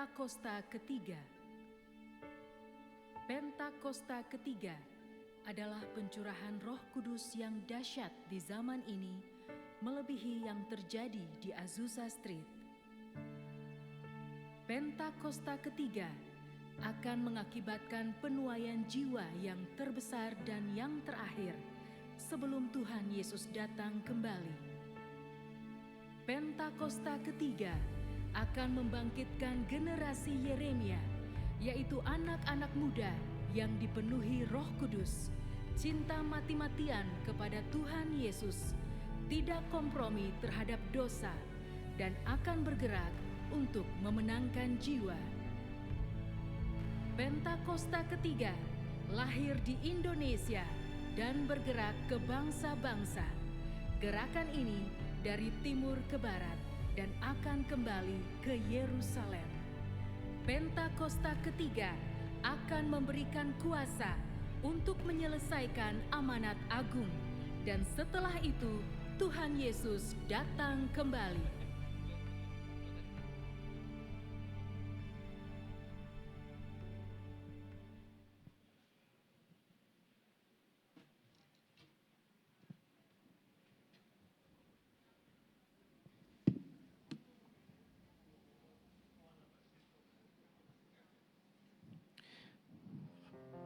Pentakosta ketiga. Pentakosta ketiga adalah pencurahan Roh Kudus yang dahsyat di zaman ini, melebihi yang terjadi di Azusa Street. Pentakosta ketiga akan mengakibatkan penuaian jiwa yang terbesar dan yang terakhir sebelum Tuhan Yesus datang kembali. Pentakosta ketiga akan membangkitkan generasi Yeremia, yaitu anak-anak muda yang dipenuhi Roh Kudus, cinta mati-matian kepada Tuhan Yesus, tidak kompromi terhadap dosa, dan akan bergerak untuk memenangkan jiwa. Pentakosta ketiga lahir di Indonesia dan bergerak ke bangsa-bangsa. Gerakan ini dari timur ke barat dan akan kembali ke Yerusalem. Pentakosta ketiga akan memberikan kuasa untuk menyelesaikan amanat agung, dan setelah itu Tuhan Yesus datang kembali.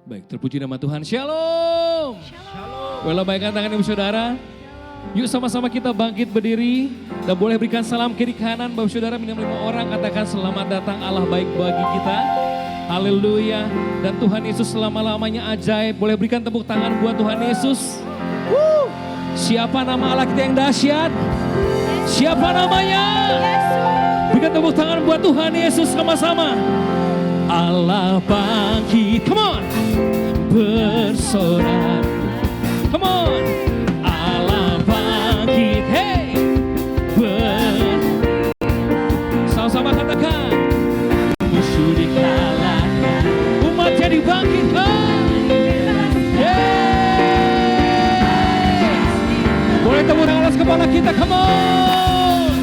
Baik, terpuji nama Tuhan. Shalom. Shalom. Boleh lambaikan tangan ibu saudara. Yuk sama-sama kita bangkit berdiri dan boleh berikan salam kiri kanan. Bapak saudara minum 5 orang, katakan selamat datang, Allah baik bagi kita. Haleluya. Dan Tuhan Yesus selama-lamanya ajaib. Boleh berikan tepuk tangan buat Tuhan Yesus. Siapa nama Allah kita yang dahsyat? Siapa namanya? Berikan tepuk tangan buat Tuhan Yesus sama-sama. Allah bangkit, come on, bersorak, come on, Allah bangkit, hey, sama-sama katakan, musuh dikalahkan, umat jadi bangkit, boleh tepuk tangan atas kepala kita, come on,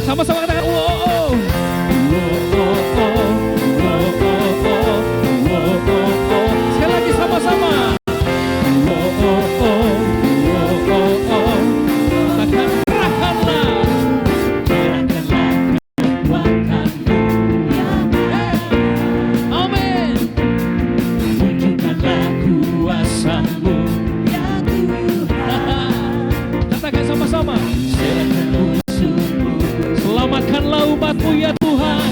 sama-sama katakan, sekali lagi sama-sama. Takkan kerahkanlah kekuatanmu, amin. Tunjukkanlah kuasamu, ya Tuhan. Katakan sama-sama. Serahkan musuhmu, selamatkanlah umatmu ya Tuhan.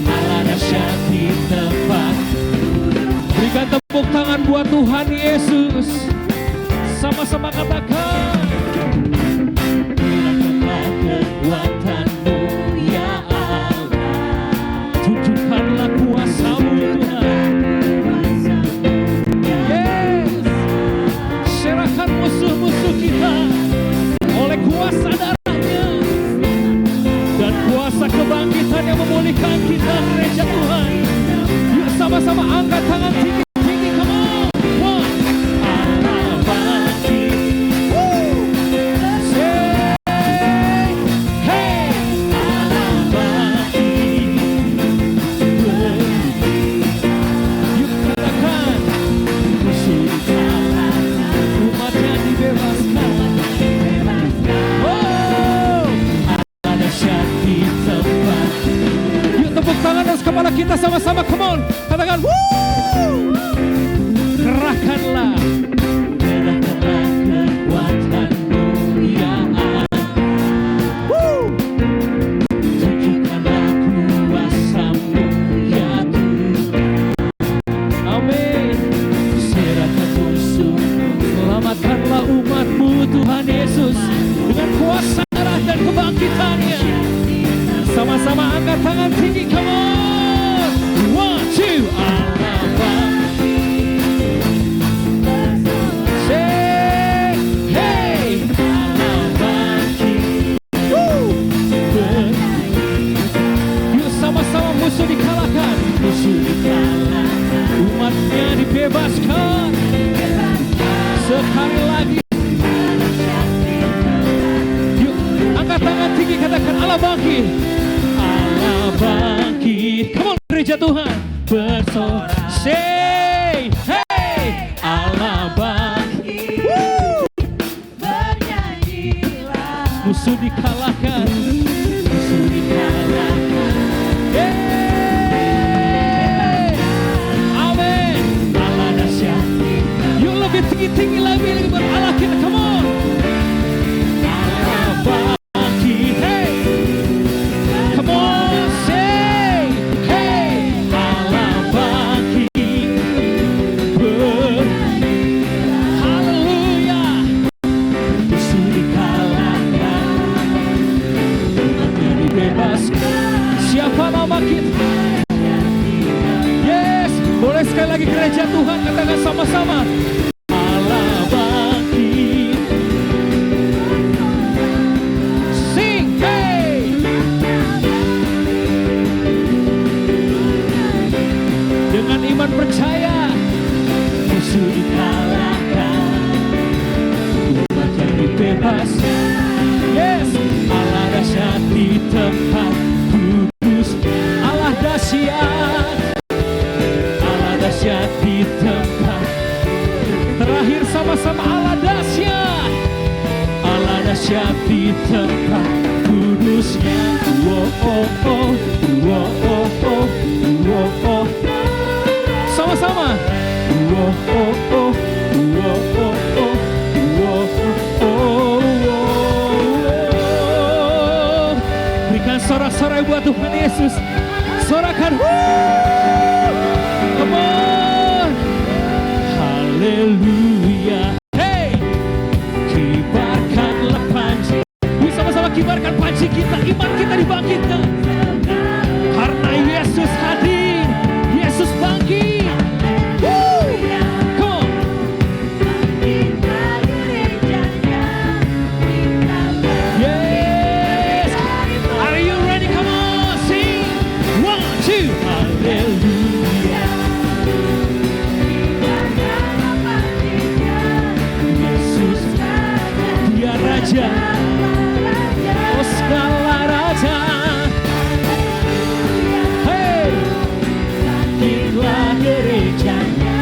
Allah dahsyat di tempat. Berikan tepuk tangan buat Tuhan Yesus. Sama-sama katakan. Tunjukkanlah kekuatanmu ya Allah. Tunjukkanlah kuasamu Tuhan. Yes. Serahkan musuh-musuh kita oleh kuasa darahnya dan kuasa kebangkitan yang memulihkan kita, gereja Tuhan. Yuk sama-sama angkat tangan tinggi-tinggi, come on. One. Allah bangkit. Say, hey. Allah bangkit. Yuk katakan, musuh dikalahkan, umatnya dibebaskan. Yuk tepuk tangan atas kepala kita sama-sama, come on. Katakan, woo! Kerahkanlah kekuatanmu ya Allah. Woo! Tunjukkanlah kuasamu ya Tuhan. Amin. Serahkan musuhmu, selamatkanlah umatmu Tuhan Yesus dengan kuasa darah dan kebangkitannya. Sama-sama angkat tangan tinggi, come on. 1, 2, Allah bangkit. Say, hey. Allah bangkit. Yuk sama-sama, musuh dikalahkan. Musuh dikalahkan, umatnya dibebaskan. Sekali lagi. Yuk bangkit. Allah bangkit. Come on gereja Tuhan. Bersorak. Say, hey. Allah bangkit. Bernyanyilah. Musuh dikalahkan. Musuh dikalahkan. Amin. Allah dahsyat. Yuk lebih tinggi-tinggi lagi buat Allah kita. Come on. Allah bangkit. Hey. Come on. Say. Hey. Allah bangkit. Haleluya. Musuh dikalahkan. Umatnya dibebaskan. Siapa nama kita? Yes. Boleh sekali lagi gereja Tuhan katakan sama-sama. Allah bangkit. Sing, hey. Dengan iman percaya. Musuh dikalahkan. Umat yang dibebaskan. Yes. Allah dahsyat di tempat kudus. Allah dahsyat. Allah dahsyat di tempat. Terakhir sama-sama Allah dahsyat. Allah dahsyat di tempat kudusnya. Oh oh oh, oh oh oh, oh oh. Sama-sama. Oh oh oh, oh oh oh, oh oh oh. Berikan sorak-sorai buat Tuhan Yesus. Sorakan. Come on. Haleluya. Hey. Kibarkanlah panji. Yuk sama-sama kibarkan panji kita. Iman kita dibangkitkan. Karena Yesus hadir. Yesus bangkit. Woo. Come on. Yes. Are you ready? Come on. Sing. 1, 2. Haleluya. Yesus dia Raja. Oh segala Raja. Hey. Bangkitlah gerejanya.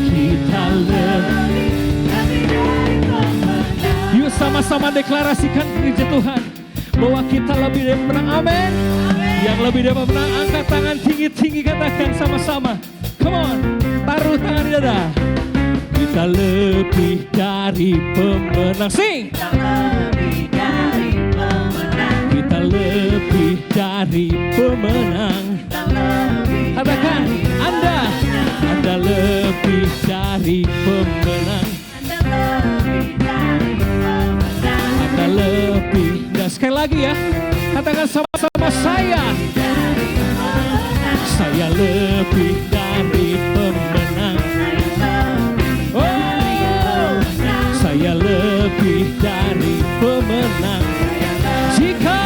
Kita lebih dari pemenang. Yuk sama-sama deklarasikan gereja Tuhan bahwa kita lebih dari pemenang. Amin. Yang lebih dari pemenang, angkat tangan tinggi-tinggi, katakan sama-sama. Come on, taruh tangan di dada. Kita lebih dari pemenang. Sing. Kita lebih dari pemenang. Kita lebih dari pemenang. Katakan, Anda lebih dari pemenang. Anda lebih. Dan sekali lagi ya, katakan sama-sama saya. Saya lebih dari pemenang. Oh, saya lebih dari pemenang. Jika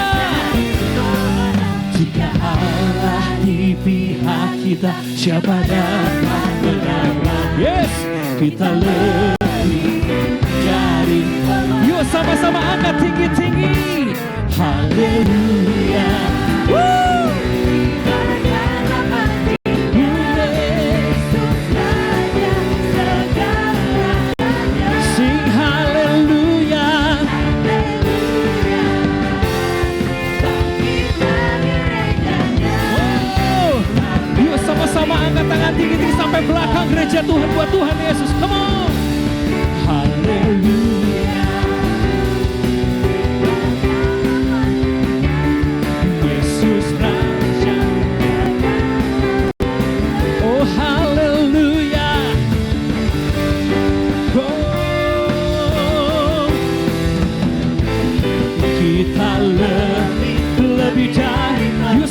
Allah di pihak kita, siapa dapat melawan? Yes, kita lebih dari. Yuk sama-sama angkat tinggi-tinggi. Haleluya. Woo. Sing haleluya. Oh, yuk sama-sama angkat tangan tinggi-tinggi sampai belakang gereja Tuhan buat Tuhan Yesus. Come on. Haleluya.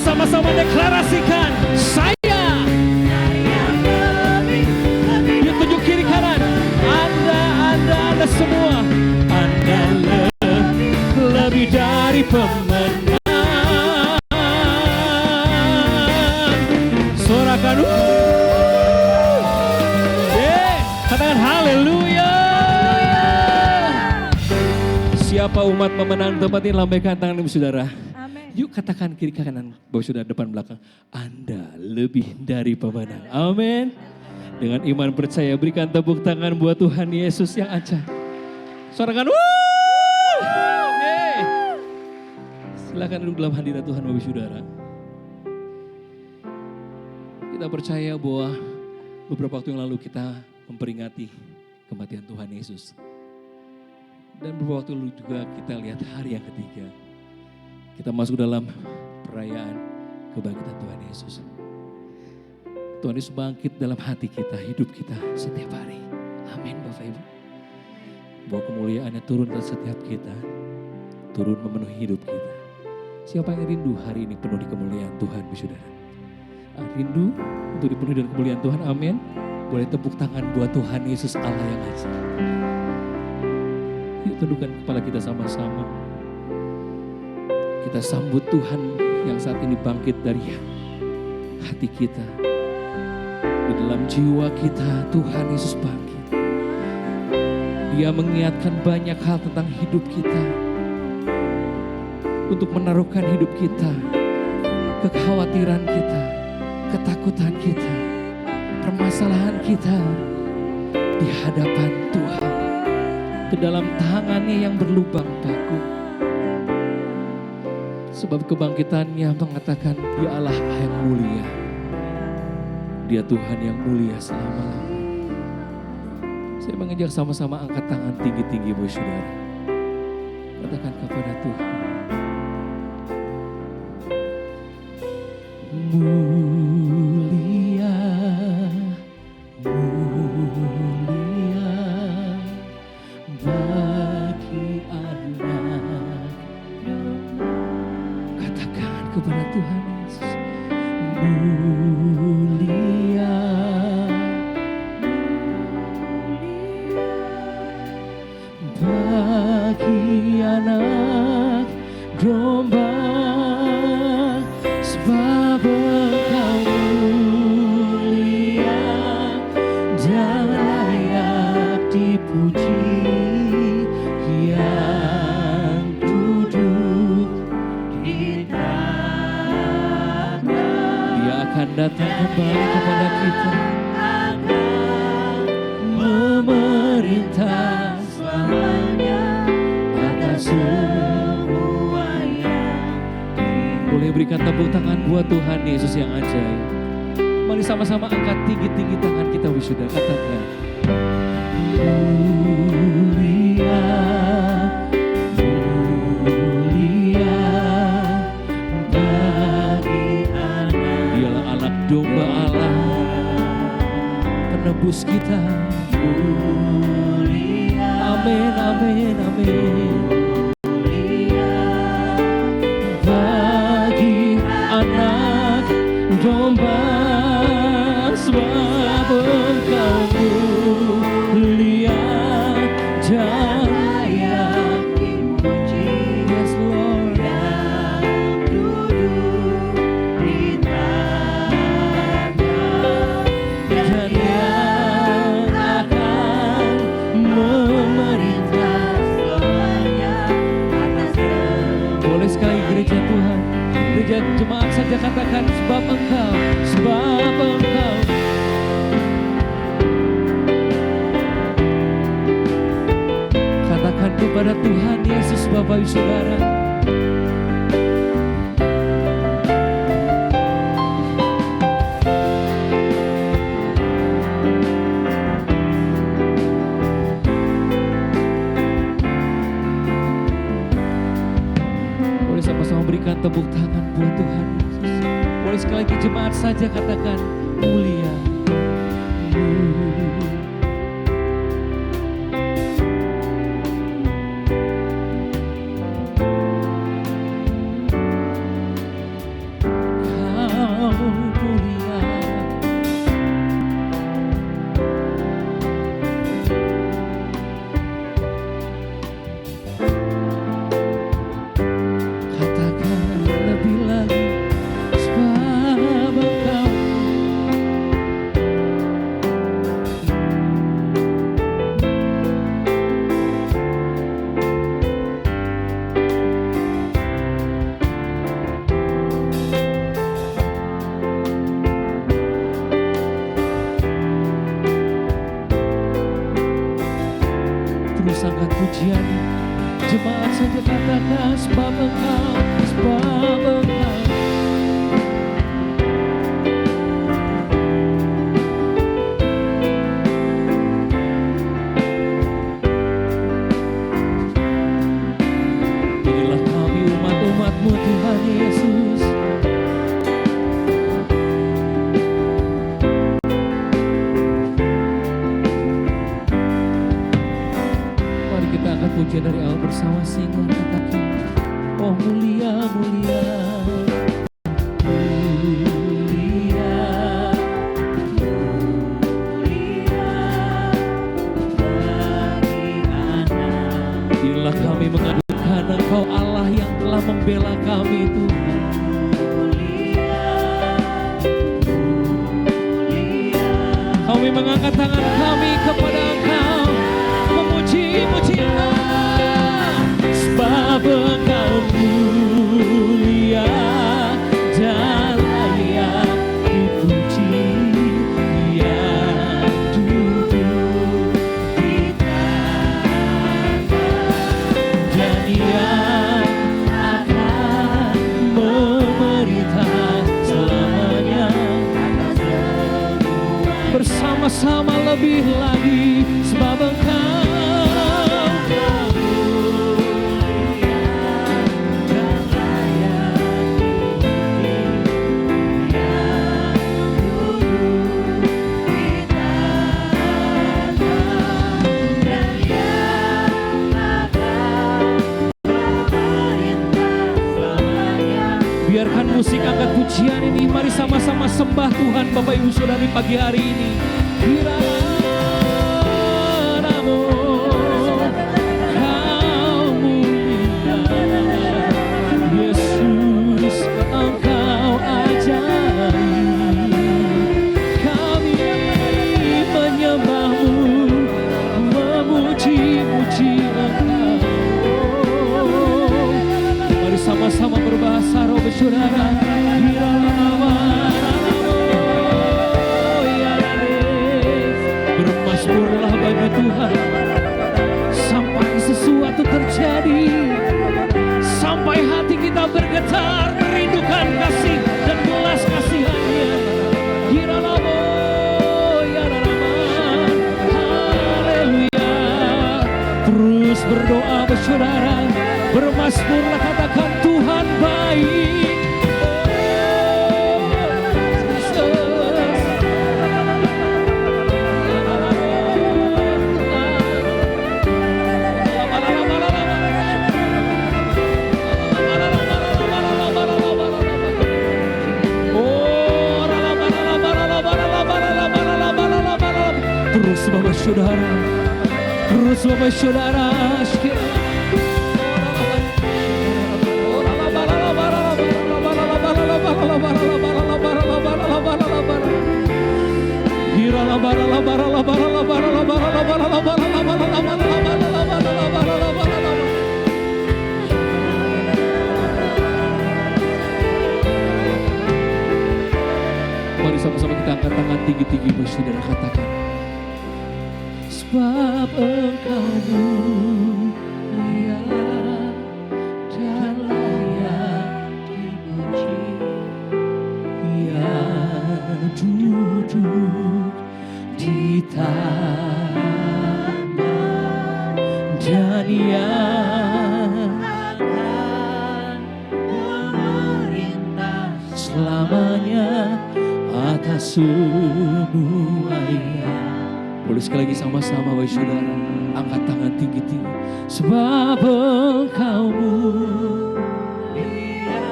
Sama-sama deklarasikan saya. Yuk tunjuk kiri kanan. Anda semua. Anda lebih dari pemenang. Sorakan. Katakan haleluya. Siapa umat pemenang tempat ini, lambaikan tangan ibu saudara. Yuk katakan kiri kanan, Bapak Saudara, depan belakang. Anda lebih dari pemenang. Amin. Dengan iman percaya berikan tepuk tangan buat Tuhan Yesus yang ajaib. Sorakan, wuh! Yeay. Silakan duduk dalam hadirat Tuhan Bapak Saudara. Kita percaya bahwa beberapa waktu yang lalu kita memperingati kematian Tuhan Yesus. Dan beberapa waktu lalu juga kita lihat hari yang ketiga. Kita masuk dalam perayaan kebangkitan Tuhan Yesus. Tuhan Yesus bangkit dalam hati kita, hidup kita setiap hari. Amin Bapak Ibu. Bahwa kemuliaannya turun ke setiap kita, turun memenuhi hidup kita. Siapa yang rindu hari ini penuh di kemuliaan Tuhan, Saudara? Rindu untuk dipenuhi dengan kemuliaan Tuhan, amin. Boleh tepuk tangan buat Tuhan Yesus Allah yang ajaib. Yuk tundukkan kepala kita sama-sama. Kita sambut Tuhan yang saat ini bangkit dari hati kita. Di dalam jiwa kita Tuhan Yesus bangkit. Dia mengingatkan banyak hal tentang hidup kita. Untuk menaruhkan hidup kita, kekhawatiran kita, ketakutan kita, permasalahan kita di hadapan Tuhan. Ke dalam tangannya yang berlubang paku. Sebab kebangkitannya mengatakan dia Allah yang mulia. Dia Tuhan yang mulia selama-lamanya. Saya mengajak sama-sama angkat tangan tinggi-tinggi Bapak Saudara. Katakan kepada Tuhan. Mulia, mulia bagi anak. Katakan kepada Tuhan Yesus. Mulia, bagi anak domba. Sebab Engkau mulia dan layak dipuji, yang duduk di tahta. Dia akan datang kembali kepada kita, memerintah selamanya atas semuanya. Boleh berikan tepuk tangan buat Tuhan Yesus yang ajaib. Mari sama-sama angkat tinggi-tinggi tangan kita, sudah katakan. Mulia, mulia bagi anak. Dialah anak domba Allah, penebus kita. Mulia, amin, amin, amin. Domba, sebab Engkau mulia dan layak dipuji. Yes Lord, yang duduk di tahta dan yang akan memerintah selamanya atas semua. Boleh sekali gereja Tuhan, gereja jemaat saja katakan, sebab Engkau, sebab Engkau. Katakan kepada Tuhan Yesus, Bapak Ibu Saudara. Boleh sama-sama berikan tepuk tangan buat Tuhan Yesus. Boleh sekali lagi jemaat saja katakan mulia. terus angkat pujian. Jemaat saja katakan sebab Engkau, sebab Engkau. Inilah kami umat-umat-Mu Tuhan Yesus. Pujian dari awal bersama singa katakan, oh mulia, mulia, mulia, mulia bagi anak. Inilah kami mengadukan Engkau Allah yang telah membela kami Tuhan. Mulia, mulia. Kami mengangkat tangan kami kepada Engkau, memuji-muji Engkau. Sebab Engkau mulia dan layak dipuji, yang duduk di tangan dan yang akan memerintah selamanya atas semua. Bersama-sama lebih lagi, sebab Engkau musik angkat pujian ini, mari sama-sama sembah Tuhan Bapak Ibu Saudari pagi hari ini. Kiranamu Kau mulia, Yesus Engkau ajaib. Kami menyembah-Mu, memuji-muji Engkau. Mari sama-sama berbahasa roh saudara. Bermasmurlah bagi Tuhan sampai sesuatu terjadi, sampai hati kita bergetar merindukan kasih dan belas kasihan-Nya. Haleluya. Terus berdoa bersaudara, bermasmurlah, katakan Tuhan baik. Terus Bapak Saudara, terus Bapak Saudara, mari sama-sama kita angkat tangan tinggi-tinggi bersaudara, katakan sebab Engkau mulia dan layak dipuji, yang duduk di tangan dan yang akan memerintah selamanya atas semuanya. Boleh sekali lagi sama-sama Bapak Saudara, angkat tangan tinggi-tinggi. Sebab Engkau mulia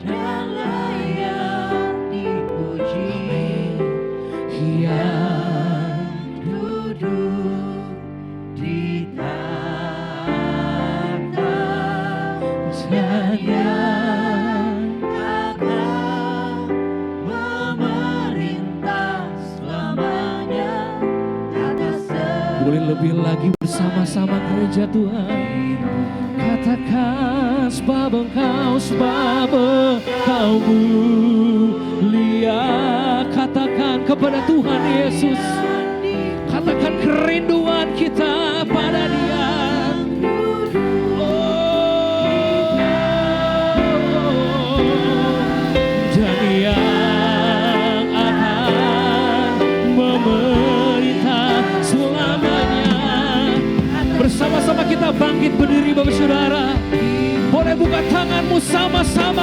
dan layak dipuji, yang duduk di tangan dan yang akan memerintah selamanya. Boleh lebih lagi bersama-sama gereja Tuhan, katakan sebab Engkau mulia. Katakan kepada Tuhan Yesus, katakan kerinduan kita pada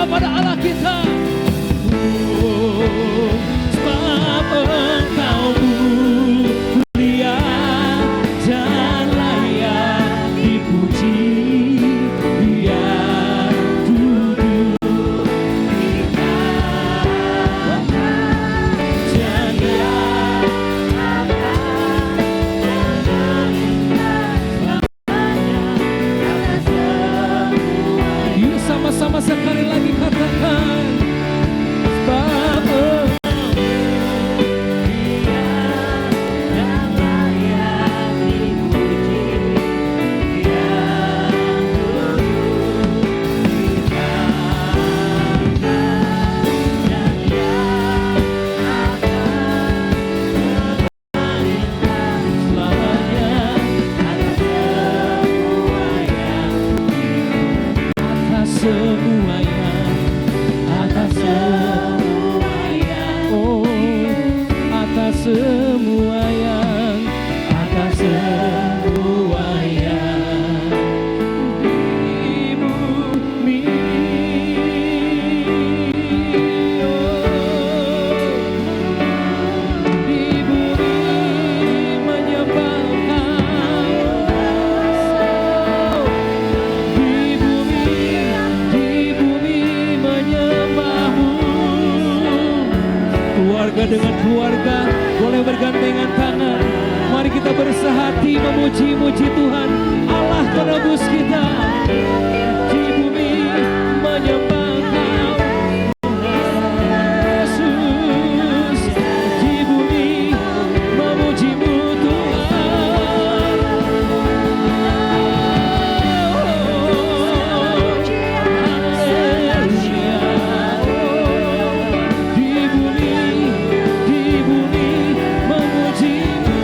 sembah pada Allah kita. Sebab Engkau mulia dan layak dipuji. Biar duduk di kanan dan yuk sama-sama sekali lagi katakan. Sebab semua yang atas semua yang di bumi, di bumi menyembah Kau, di bumi menyembah-Mu. Keluarga dengan keluarga boleh bergandengan tangan. Mari kita bersehati memuji-muji Tuhan Allah penebus kita. Di bumi menyembah Kau Yesus, di bumi memuji-Mu Tuhan. Haleluya. Di bumi memuji-Mu.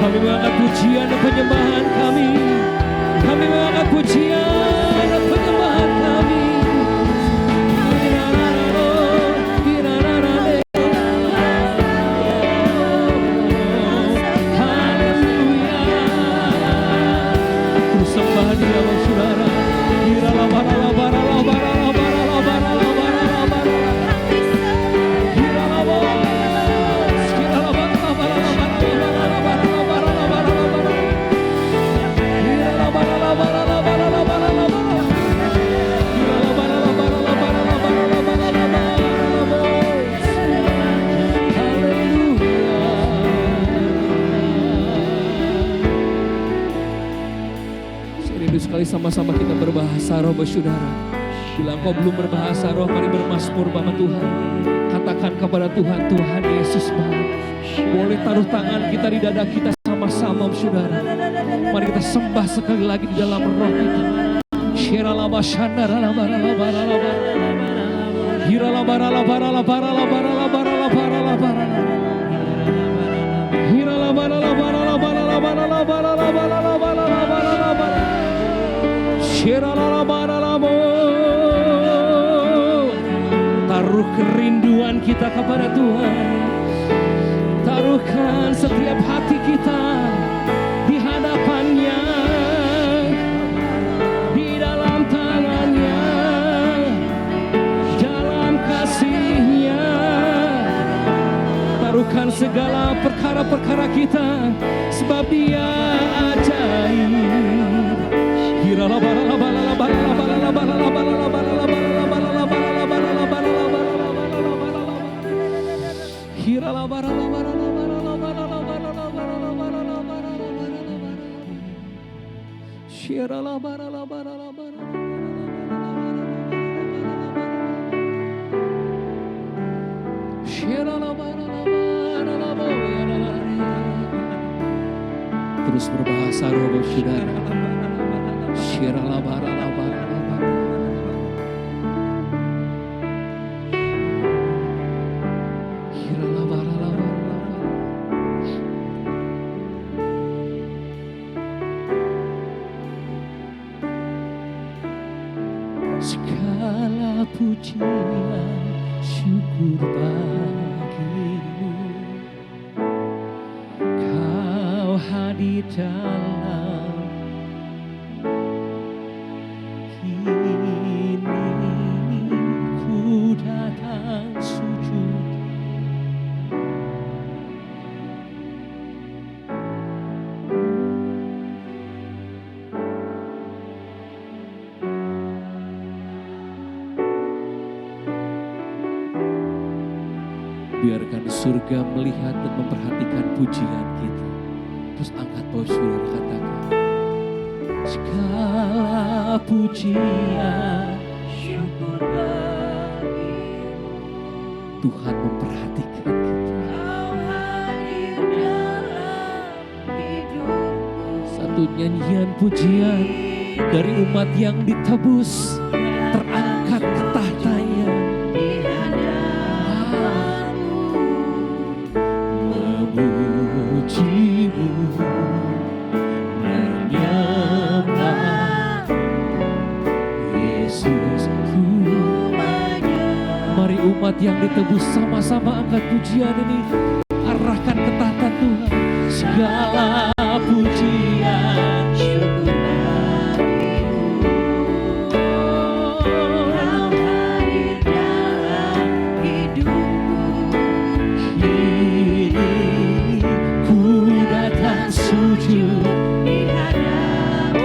Kami mengangkat pujian dan penyembahan kami. Kami mengangkat pujian dan penyembahan kami. Haleluya. Ku sembah Dia, saudara. Sekali sama-sama kita berbahasa roh, saudara. Bila engkau belum berbahasa roh, mari bermazmur sama Tuhan. Katakan kepada Tuhan, Tuhan Yesus baik. Boleh taruh tangan kita di dada kita sama-sama, saudara. Mari kita sembah sekali lagi di dalam roh kita. Taruh kerinduan kita kepada Tuhan. Taruhkan setiap hati kita di hadapan-Nya, di dalam tangan-Nya, dalam kasih-Nya. Taruhkan segala perkara-perkara kita, sebab Dia ajaib. Terus berbahasa roh, saudara. Segala pujian syukur bagimu, di dalam. Kini ku datang sujud. Biarkan surga melihat dan memperhatikan pujian kita. Terus angkat bawah saudara, katakan, segala pujian syukur bagimu. Tuhan memperhatikan kita. Kau hadir dalam hidupku. Satu nyanyian pujian dari umat yang ditebus, terangkat ke tahtanya. Memujimu, menyembah Yesusku. Mari umat yang ditebus sama-sama angkat pujian ini, arahkan ke tahta Tuhan. Segala pujian syukur bagimu. Kau hadir dalam hidupku. Kini ku datang sujud di hadapan.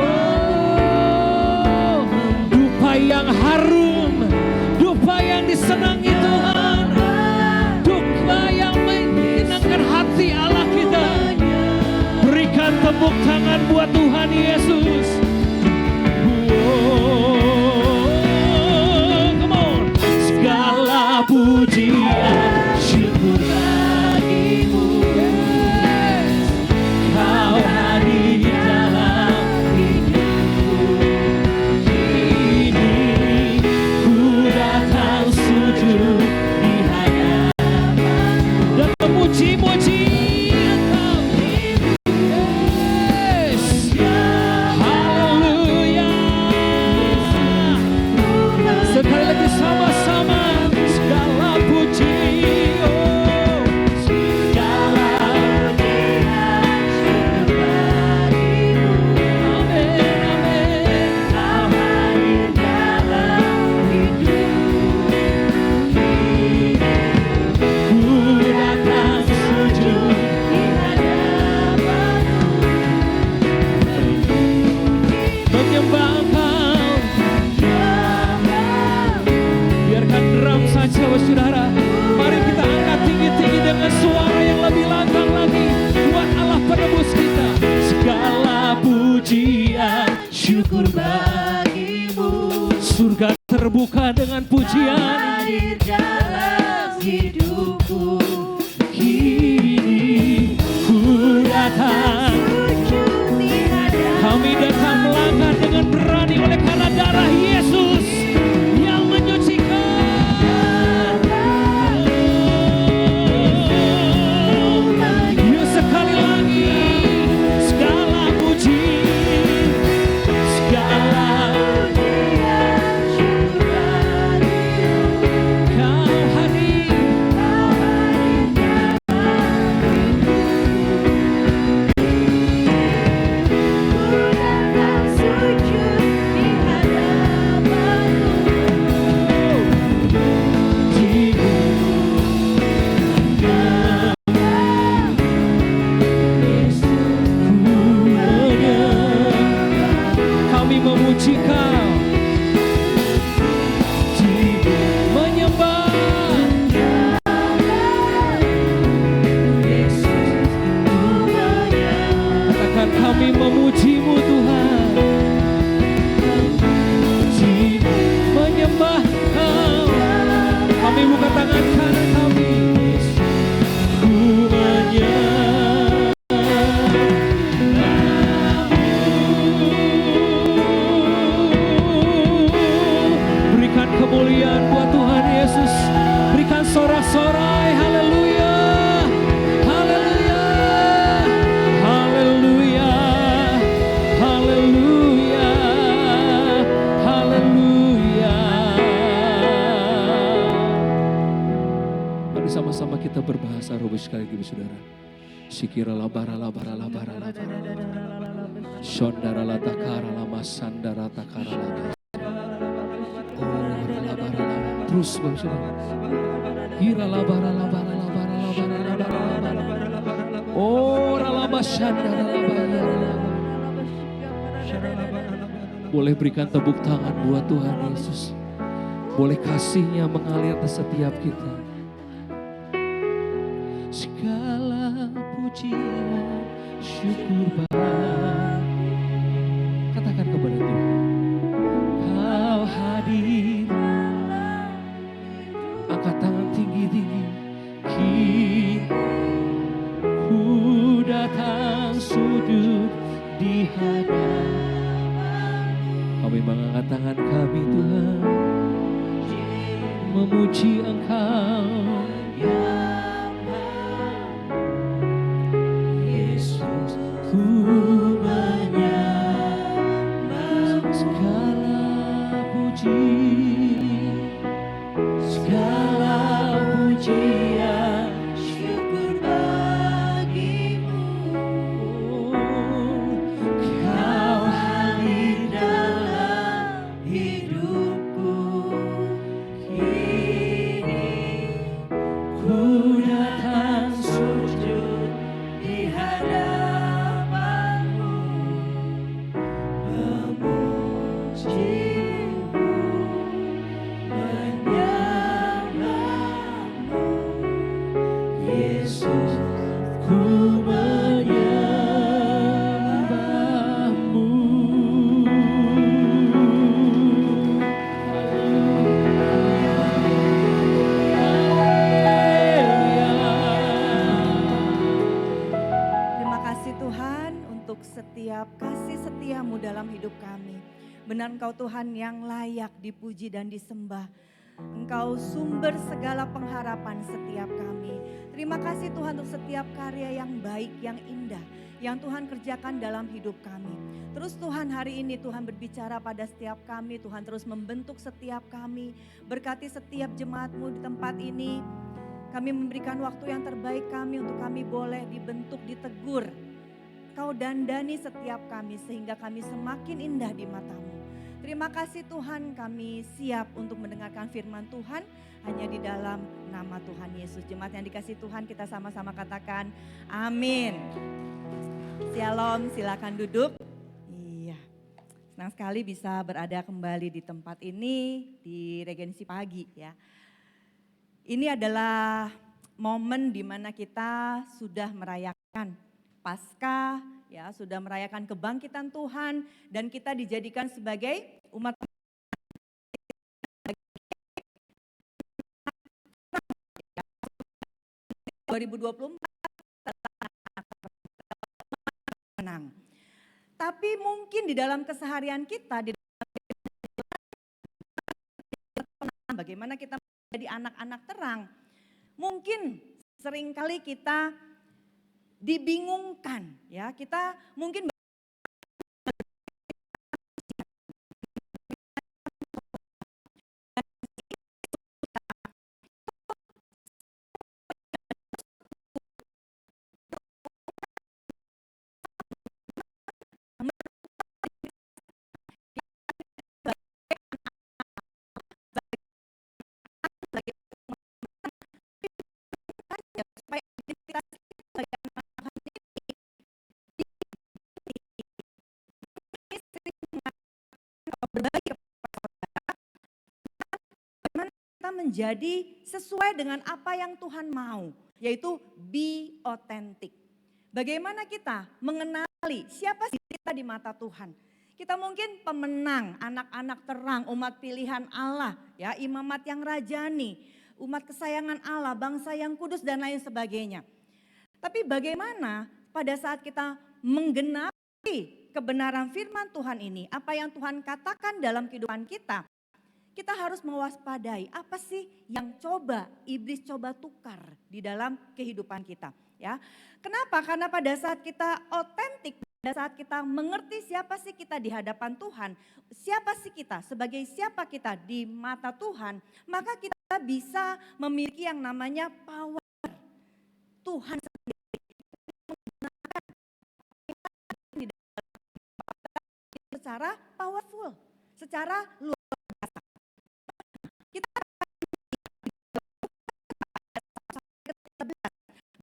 Dupa yang harum, dupa yang disenangi Tuhan, dupa yang menyenangkan hati Allah kita. Berikan tepuk tangan buat Tuhan Yesus. Come on. Segala pujian syukur bagimu. Kau hadir dalam hidupku. Kini ku datang sujud di hadapanmu dan memuji-muji Engkau. Yes. Haleluya. Sekali lagi sama-sama. Segala puji, oh, segala pujian syukur bagimu. Amin, amin. Kau hadir dalam hidupku. Ku datang sujud di hadapanmu, menyembah Engkau. Biarkan drum saja, saudara. Mari kita angkat tinggi-tinggi dengan suara yang lebih lantang lagi buat Allah penebus kita. Segala pujian syukur bagimu. Surga terbuka dengan pujian hadir dalam hidupku. Kini ku datang, kami datang melangkah dengan berani oleh karena darah Yesus yang menyucikan. Yuk sekali lagi, segala puji, segala pujian syukur bagimu. Kau hadir dalam kami memuji Kau, menyembah. Katakan kami memuji-Mu Tuhan, menyembah Kau. Kami buka tangan kanan kami, ku menyembah. Berikan kemuliaan buat Tuhan Yesus. Berikan sorak-sorai. Haleluya. Haleluya. Haleluya. Haleluya. Haleluya. Mari sama-sama kita berbahasa roh sekali lagi, saudara. Sikira la bara la bara la bara la bara. Shondara la takara la masandara takara la bara. Oh la bara la. Terus Bapak Saudara. Hira la bara la bara la bara la bara la bara la bara. Oh la masandara la bara. Boleh berikan tepuk tangan buat Tuhan Yesus. Boleh kasih-Nya mengalir ke setiap kita. Segala pujian, syukur Bapa. Katakan kepada Tuhan. Kau hadir. Angkat tangan tinggi-tinggi. Ku datang sujud di hadapan. Kami mengangkat tangan kami Tuhan, memuji Engkau. Yesus, ku menyembah segala puji, segala pujian, syukur bagimu. Kau hadir dalam hidupku kini, ku datang sujud di hadapanmu, memujimu, menyembahmu. Yesus, ku menyembahmu. Terima kasih Tuhan untuk setiap kasih setiamu dalam hidup kami. Benar Engkau Tuhan yang layak dipuji dan disembah. Engkau sumber segala pengharapan setiap kami. Terima kasih Tuhan untuk setiap karya yang baik, yang indah, yang Tuhan kerjakan dalam hidup kami. Terus Tuhan hari ini Tuhan berbicara pada setiap kami, Tuhan terus membentuk setiap kami. Berkati setiap jemaat-Mu di tempat ini. Kami memberikan waktu yang terbaik kami untuk kami boleh dibentuk, ditegur. Kau dandani setiap kami sehingga kami semakin indah di mata-Mu. Terima kasih Tuhan, kami siap untuk mendengarkan firman Tuhan hanya di dalam nama Tuhan Yesus. Jemaat yang dikasihi Tuhan, kita sama-sama katakan amin. Shalom, silakan duduk. Iya, senang sekali bisa berada kembali di tempat ini di Regensi Pagi ya. Ini adalah momen di mana kita sudah merayakan Paskah, ya, sudah merayakan kebangkitan Tuhan dan kita dijadikan sebagai umat 2024 menang. Tapi mungkin di dalam keseharian kita, di dalam bagaimana kita menjadi anak-anak terang, mungkin seringkali kita dibingungkan, ya, kita mungkin supaya identitas sebagai anak Tuhan ini berbagi bagaimana kita menjadi sesuai dengan apa yang Tuhan mau, yaitu be authentic. Bagaimana kita mengenali siapa sih kita di mata Tuhan. Kita mungkin pemenang, anak-anak terang, umat pilihan Allah, ya, imamat yang rajani, umat kesayangan Allah, bangsa yang kudus dan lain sebagainya. Tapi bagaimana pada saat kita menggenapi kebenaran firman Tuhan ini, apa yang Tuhan katakan dalam kehidupan kita, kita harus mewaspadai apa sih yang iblis coba tukar di dalam kehidupan kita. Ya, kenapa? Karena pada saat kita otentik, pada saat kita mengerti siapa sih kita di hadapan Tuhan, siapa sih kita sebagai siapa kita di mata Tuhan, maka kita bisa memiliki yang namanya power Tuhan sendiri. secara powerful, secara luar biasa. Kita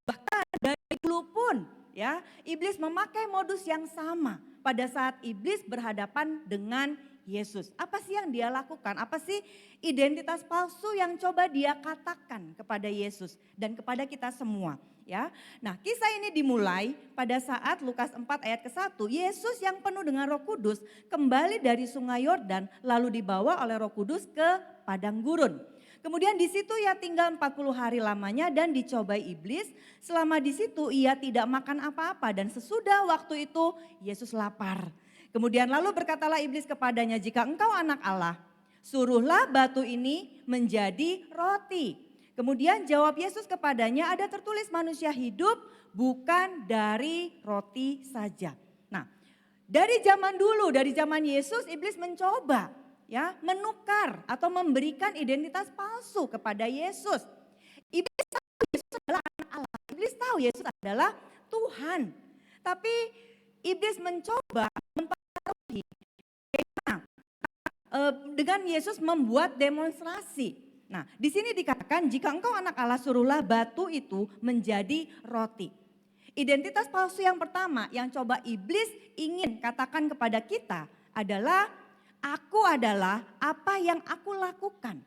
bahkan dari dulu pun ya, iblis memakai modus yang sama pada saat iblis berhadapan dengan Yesus. Apa sih yang dia lakukan? Apa sih identitas palsu yang coba dia katakan kepada Yesus dan kepada kita semua? Ya, nah kisah ini dimulai pada saat Lukas 4 ayat ke-1. Yesus yang penuh dengan Roh Kudus kembali dari Sungai Yordan lalu dibawa oleh Roh Kudus ke padang gurun. Kemudian di situ ia tinggal 40 hari lamanya dan dicobai iblis. Selama di situ ia tidak makan apa-apa dan sesudah waktu itu Yesus lapar. Kemudian lalu berkatalah iblis kepadanya, jika engkau anak Allah, suruhlah batu ini menjadi roti. Kemudian jawab Yesus kepadanya, ada tertulis manusia hidup bukan dari roti saja. Nah, dari zaman dulu, dari zaman Yesus, iblis mencoba ya menukar atau memberikan identitas palsu kepada Yesus. Iblis tahu Yesus adalah anak Allah, iblis tahu Yesus adalah Tuhan. Tapi iblis mencoba mempengaruhi dengan Yesus membuat demonstrasi. Nah, di sini dikatakan jika engkau anak Allah suruhlah batu itu menjadi roti. Identitas palsu yang pertama yang coba iblis ingin katakan kepada kita adalah aku adalah apa yang aku lakukan.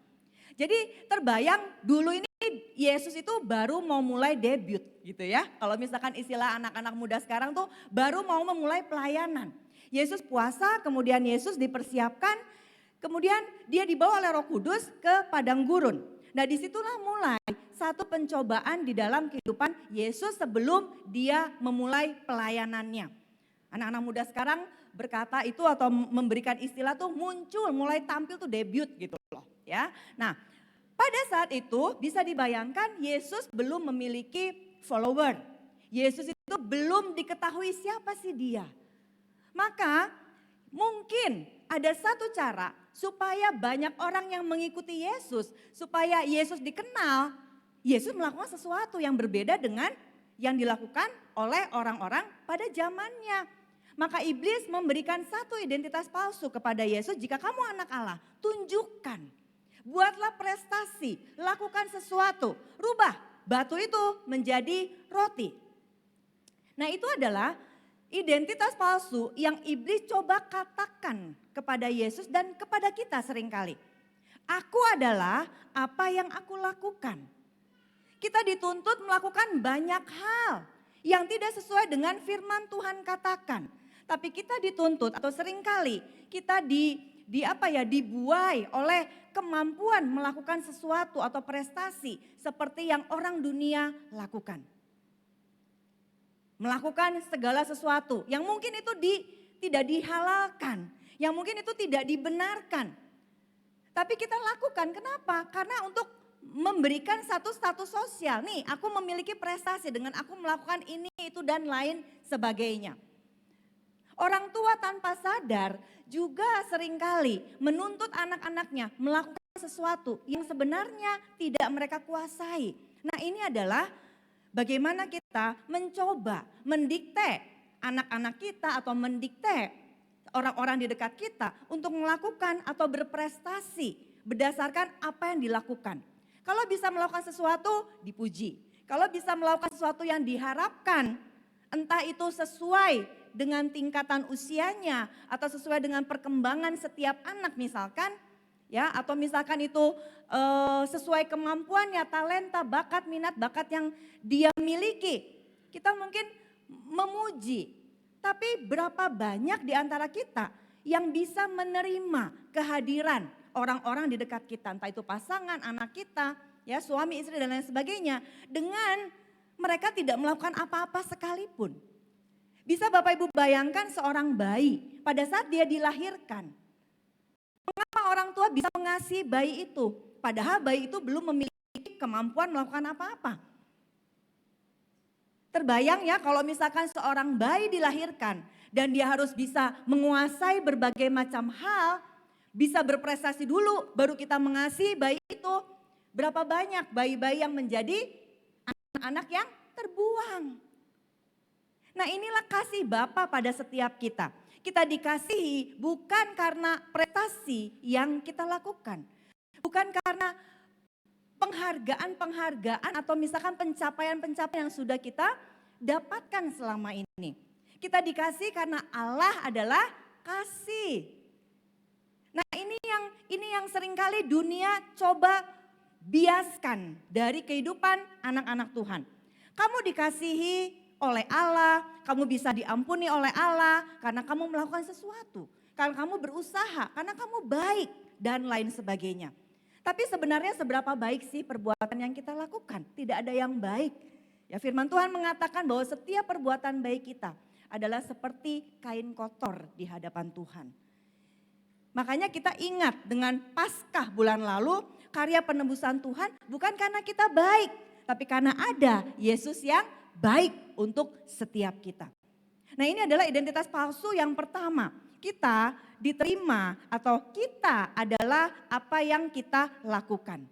Jadi terbayang dulu ini Yesus itu baru mau mulai debut gitu ya. Kalau misalkan istilah anak-anak muda sekarang tuh baru mau memulai pelayanan. Yesus puasa, kemudian Yesus dipersiapkan, kemudian dia dibawa oleh Roh Kudus ke padang gurun. Nah disitulah mulai satu pencobaan di dalam kehidupan Yesus sebelum dia memulai pelayanannya. Anak-anak muda sekarang berkata itu atau memberikan istilah tuh muncul, mulai tampil tuh debut gitu loh ya. Nah pada saat itu bisa dibayangkan Yesus belum memiliki follower. Yesus itu belum diketahui siapa sih dia. Maka mungkin ada satu cara supaya banyak orang yang mengikuti Yesus, supaya Yesus dikenal, Yesus melakukan sesuatu yang berbeda dengan yang dilakukan oleh orang-orang pada zamannya. Maka iblis memberikan satu identitas palsu kepada Yesus, jika kamu anak Allah, tunjukkan, buatlah prestasi, lakukan sesuatu, rubah batu itu menjadi roti. Nah itu adalah identitas palsu yang iblis coba katakan kepada Yesus dan kepada kita seringkali. Aku adalah apa yang aku lakukan. Kita dituntut melakukan banyak hal yang tidak sesuai dengan firman Tuhan katakan. Tapi kita dituntut atau seringkali kita dibuai oleh kemampuan melakukan sesuatu atau prestasi seperti yang orang dunia lakukan. Melakukan segala sesuatu yang mungkin itu tidak dihalalkan, yang mungkin itu tidak dibenarkan. Tapi kita lakukan, kenapa? Karena untuk memberikan satu status sosial. Nih aku memiliki prestasi dengan aku melakukan ini, itu dan lain sebagainya. Orang tua tanpa sadar juga seringkali menuntut anak-anaknya melakukan sesuatu yang sebenarnya tidak mereka kuasai. Nah ini adalah bagaimana kita mencoba mendikte anak-anak kita atau mendikte orang-orang di dekat kita untuk melakukan atau berprestasi berdasarkan apa yang dilakukan. Kalau bisa melakukan sesuatu dipuji, kalau bisa melakukan sesuatu yang diharapkan, entah itu sesuai dengan tingkatan usianya atau sesuai dengan perkembangan setiap anak misalkan, ya atau misalkan itu sesuai kemampuannya, talenta, bakat, minat, bakat yang dia miliki. Kita mungkin memuji, tapi berapa banyak di antara kita yang bisa menerima kehadiran orang-orang di dekat kita, entah itu pasangan, anak kita, ya suami, istri dan lain sebagainya, dengan mereka tidak melakukan apa-apa sekalipun. Bisa Bapak Ibu bayangkan seorang bayi pada saat dia dilahirkan. Mengapa orang tua bisa mengasihi bayi itu? Padahal bayi itu belum memiliki kemampuan melakukan apa-apa. Terbayang ya kalau misalkan seorang bayi dilahirkan dan dia harus bisa menguasai berbagai macam hal, bisa berprestasi dulu baru kita mengasihi bayi itu. Berapa banyak bayi-bayi yang menjadi anak-anak yang terbuang. Nah inilah kasih Bapa pada setiap kita. Kita dikasihi bukan karena prestasi yang kita lakukan. Bukan karena penghargaan-penghargaan atau misalkan pencapaian-pencapaian yang sudah kita dapatkan selama ini. Kita dikasihi karena Allah adalah kasih. Nah ini yang seringkali dunia coba biaskan dari kehidupan anak-anak Tuhan. Kamu dikasihi oleh Allah, kamu bisa diampuni oleh Allah karena kamu melakukan sesuatu. Karena kamu berusaha, karena kamu baik dan lain sebagainya. Tapi sebenarnya seberapa baik sih perbuatan yang kita lakukan? Tidak ada yang baik. Ya, firman Tuhan mengatakan bahwa setiap perbuatan baik kita adalah seperti kain kotor di hadapan Tuhan. Makanya kita ingat dengan Paskah bulan lalu, karya penebusan Tuhan bukan karena kita baik, tapi karena ada Yesus yang baik untuk setiap kita. Nah, ini adalah identitas palsu yang pertama. Kita diterima atau kita adalah apa yang kita lakukan.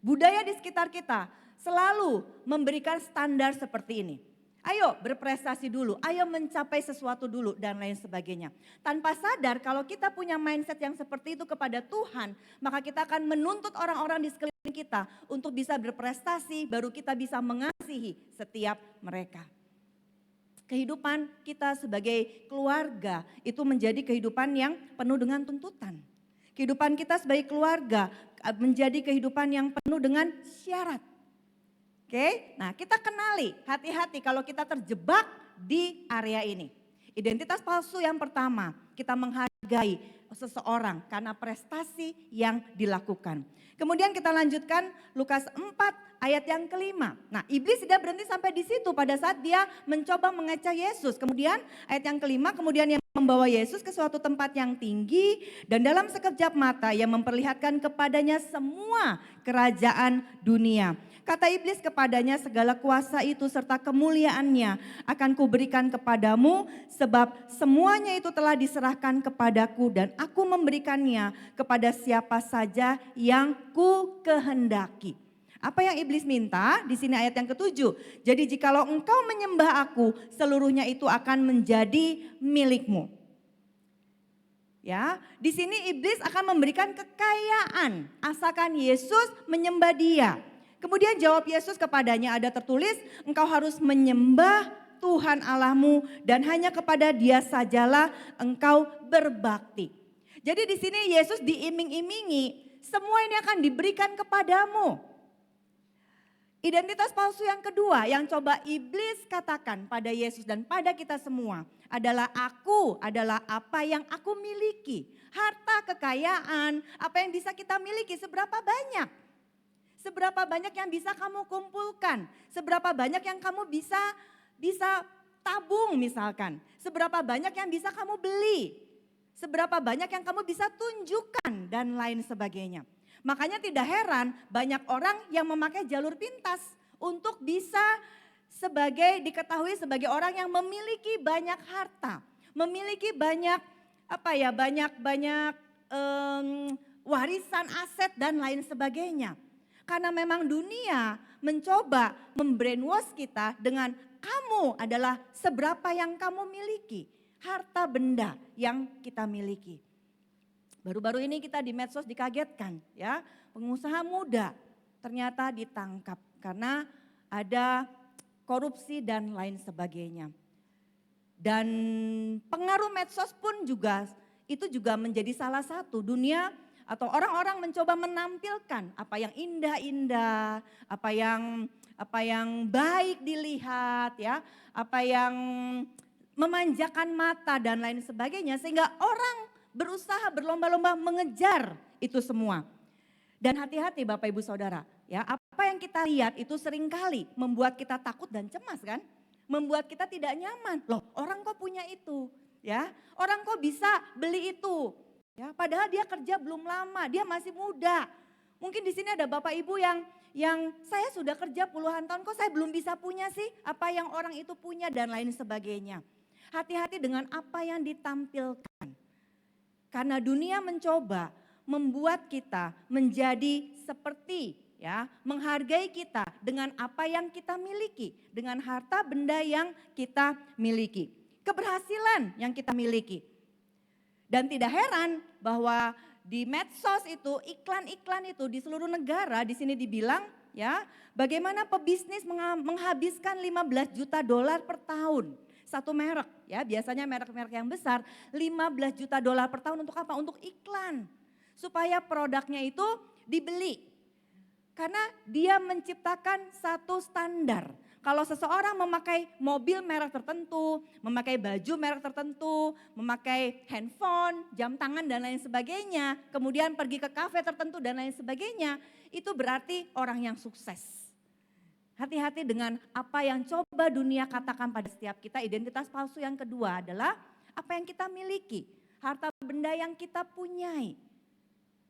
Budaya di sekitar kita selalu memberikan standar seperti ini. Ayo berprestasi dulu, ayo mencapai sesuatu dulu dan lain sebagainya. Tanpa sadar kalau kita punya mindset yang seperti itu kepada Tuhan, maka kita akan menuntut orang-orang di sekeliling kita untuk bisa berprestasi, baru kita bisa mengasihi setiap mereka. Kehidupan kita sebagai keluarga itu menjadi kehidupan yang penuh dengan tuntutan. Kehidupan kita sebagai keluarga menjadi kehidupan yang penuh dengan syarat. Oke, nah kita kenali, hati-hati kalau kita terjebak di area ini. Identitas palsu yang pertama, kita menghargai seseorang karena prestasi yang dilakukan. Kemudian kita lanjutkan Lukas 4 ayat yang kelima. Nah, iblis tidak berhenti sampai di situ pada saat dia mencoba mengecoh Yesus. Kemudian ayat yang kelima, kemudian yang membawa Yesus ke suatu tempat yang tinggi dan dalam sekejap mata yang memperlihatkan kepadanya semua kerajaan dunia. Kata iblis kepadanya, segala kuasa itu serta kemuliaannya akan kuberikan kepadamu sebab semuanya itu telah diserahkan kepadaku dan aku memberikannya kepada siapa saja yang ku kehendaki. Apa yang iblis minta? Di sini ayat yang ketujuh. Jadi jikalau engkau menyembah aku, seluruhnya itu akan menjadi milikmu. Ya, di sini iblis akan memberikan kekayaan asalkan Yesus menyembah dia. Kemudian jawab Yesus kepadanya, ada tertulis, engkau harus menyembah Tuhan Allahmu dan hanya kepada Dia sajalah engkau berbakti. Jadi di sini Yesus diiming-imingi, semua ini akan diberikan kepadamu. Identitas palsu yang kedua yang coba iblis katakan pada Yesus dan pada kita semua adalah aku adalah apa yang aku miliki. Harta, kekayaan, apa yang bisa kita miliki, seberapa banyak? Seberapa banyak yang bisa kamu kumpulkan? Seberapa banyak yang kamu bisa tabung misalkan? Seberapa banyak yang bisa kamu beli? Seberapa banyak yang kamu bisa tunjukkan dan lain sebagainya. Makanya tidak heran banyak orang yang memakai jalur pintas untuk bisa diketahui sebagai orang yang memiliki banyak harta, memiliki banyak warisan aset dan lain sebagainya. Karena memang dunia mencoba membrainwash kita dengan kamu adalah seberapa yang kamu miliki, harta benda yang kita miliki. Baru-baru ini kita di medsos dikagetkan ya, pengusaha muda ternyata ditangkap karena ada korupsi dan lain sebagainya. Dan pengaruh medsos pun itu juga menjadi salah satu dunia atau orang-orang mencoba menampilkan apa yang indah-indah, apa yang baik dilihat ya, apa yang memanjakan mata dan lain sebagainya sehingga orang berusaha berlomba-lomba mengejar itu semua. Dan hati-hati Bapak Ibu Saudara, ya, apa yang kita lihat itu seringkali membuat kita takut dan cemas kan? Membuat kita tidak nyaman. Loh, orang kok punya itu, ya? Orang kok bisa beli itu? Ya, padahal dia kerja belum lama, dia masih muda. Mungkin di sini ada Bapak Ibu yang saya sudah kerja puluhan tahun kok saya belum bisa punya sih apa yang orang itu punya dan lain sebagainya. Hati-hati dengan apa yang ditampilkan. Karena dunia mencoba membuat kita menjadi seperti ya, menghargai kita dengan apa yang kita miliki, dengan harta benda yang kita miliki, keberhasilan yang kita miliki. Dan tidak heran bahwa di medsos itu, iklan-iklan itu di seluruh negara, di sini dibilang ya, bagaimana pebisnis menghabiskan 15 juta dolar per tahun. Satu merek ya, biasanya merek-merek yang besar 15 juta dolar per tahun untuk apa? Untuk iklan. Supaya produknya itu dibeli. Karena dia menciptakan satu standar. Kalau seseorang memakai mobil merek tertentu, memakai baju merek tertentu, memakai handphone, jam tangan dan lain sebagainya, kemudian pergi ke kafe tertentu dan lain sebagainya, itu berarti orang yang sukses. Hati-hati dengan apa yang coba dunia katakan pada setiap kita. Identitas palsu yang kedua adalah apa yang kita miliki, harta benda yang kita punyai.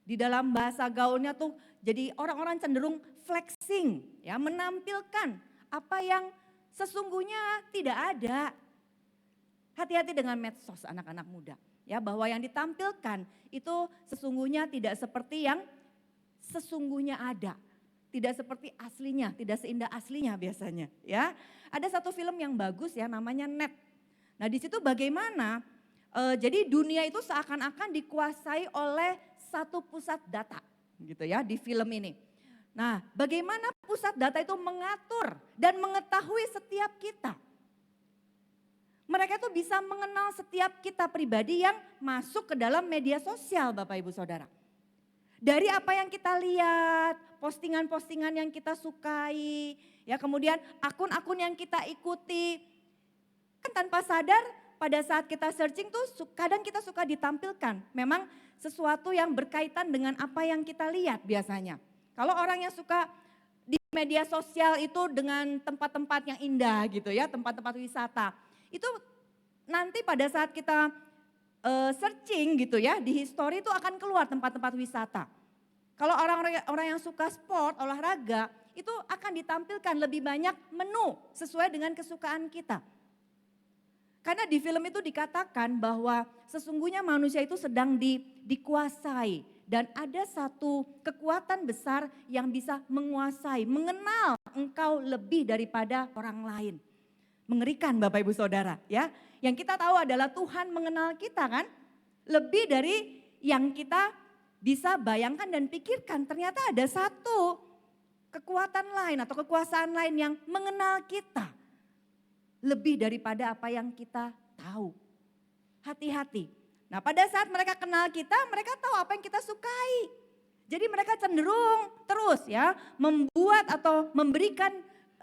Di dalam bahasa gaulnya tuh jadi orang-orang cenderung flexing, ya, menampilkan apa yang sesungguhnya tidak ada. Hati-hati dengan medsos anak-anak muda, ya, bahwa yang ditampilkan itu sesungguhnya tidak seperti yang sesungguhnya ada. Tidak seperti aslinya, tidak seindah aslinya biasanya, ya. Ada satu film yang bagus ya, namanya Net. Nah, di situ bagaimana jadi dunia itu seakan-akan dikuasai oleh satu pusat data, gitu ya, di film ini. Nah, bagaimana pusat data itu mengatur dan mengetahui setiap kita. Mereka itu bisa mengenal setiap kita pribadi yang masuk ke dalam media sosial, Bapak Ibu Saudara. Dari apa yang kita lihat, postingan-postingan yang kita sukai, ya, kemudian akun-akun yang kita ikuti. Kan tanpa sadar pada saat kita searching tuh kadang kita suka ditampilkan memang sesuatu yang berkaitan dengan apa yang kita lihat biasanya. Kalau orang yang suka di media sosial itu dengan tempat-tempat yang indah gitu ya, tempat-tempat wisata. Itu nanti pada saat kita searching gitu ya, di history itu akan keluar tempat-tempat wisata. Kalau orang yang suka sport, olahraga, itu akan ditampilkan lebih banyak menu sesuai dengan kesukaan kita. Karena di film itu dikatakan bahwa sesungguhnya manusia itu sedang dikuasai. Dan ada satu kekuatan besar yang bisa menguasai, mengenal engkau lebih daripada orang lain. Mengerikan Bapak Ibu Saudara ya. Yang kita tahu adalah Tuhan mengenal kita kan. Lebih dari yang kita bisa bayangkan dan pikirkan. Ternyata ada satu kekuatan lain atau kekuasaan lain yang mengenal kita. Lebih daripada apa yang kita tahu. Hati-hati. Nah, pada saat mereka kenal kita, mereka tahu apa yang kita sukai. Jadi mereka cenderung terus ya membuat atau memberikan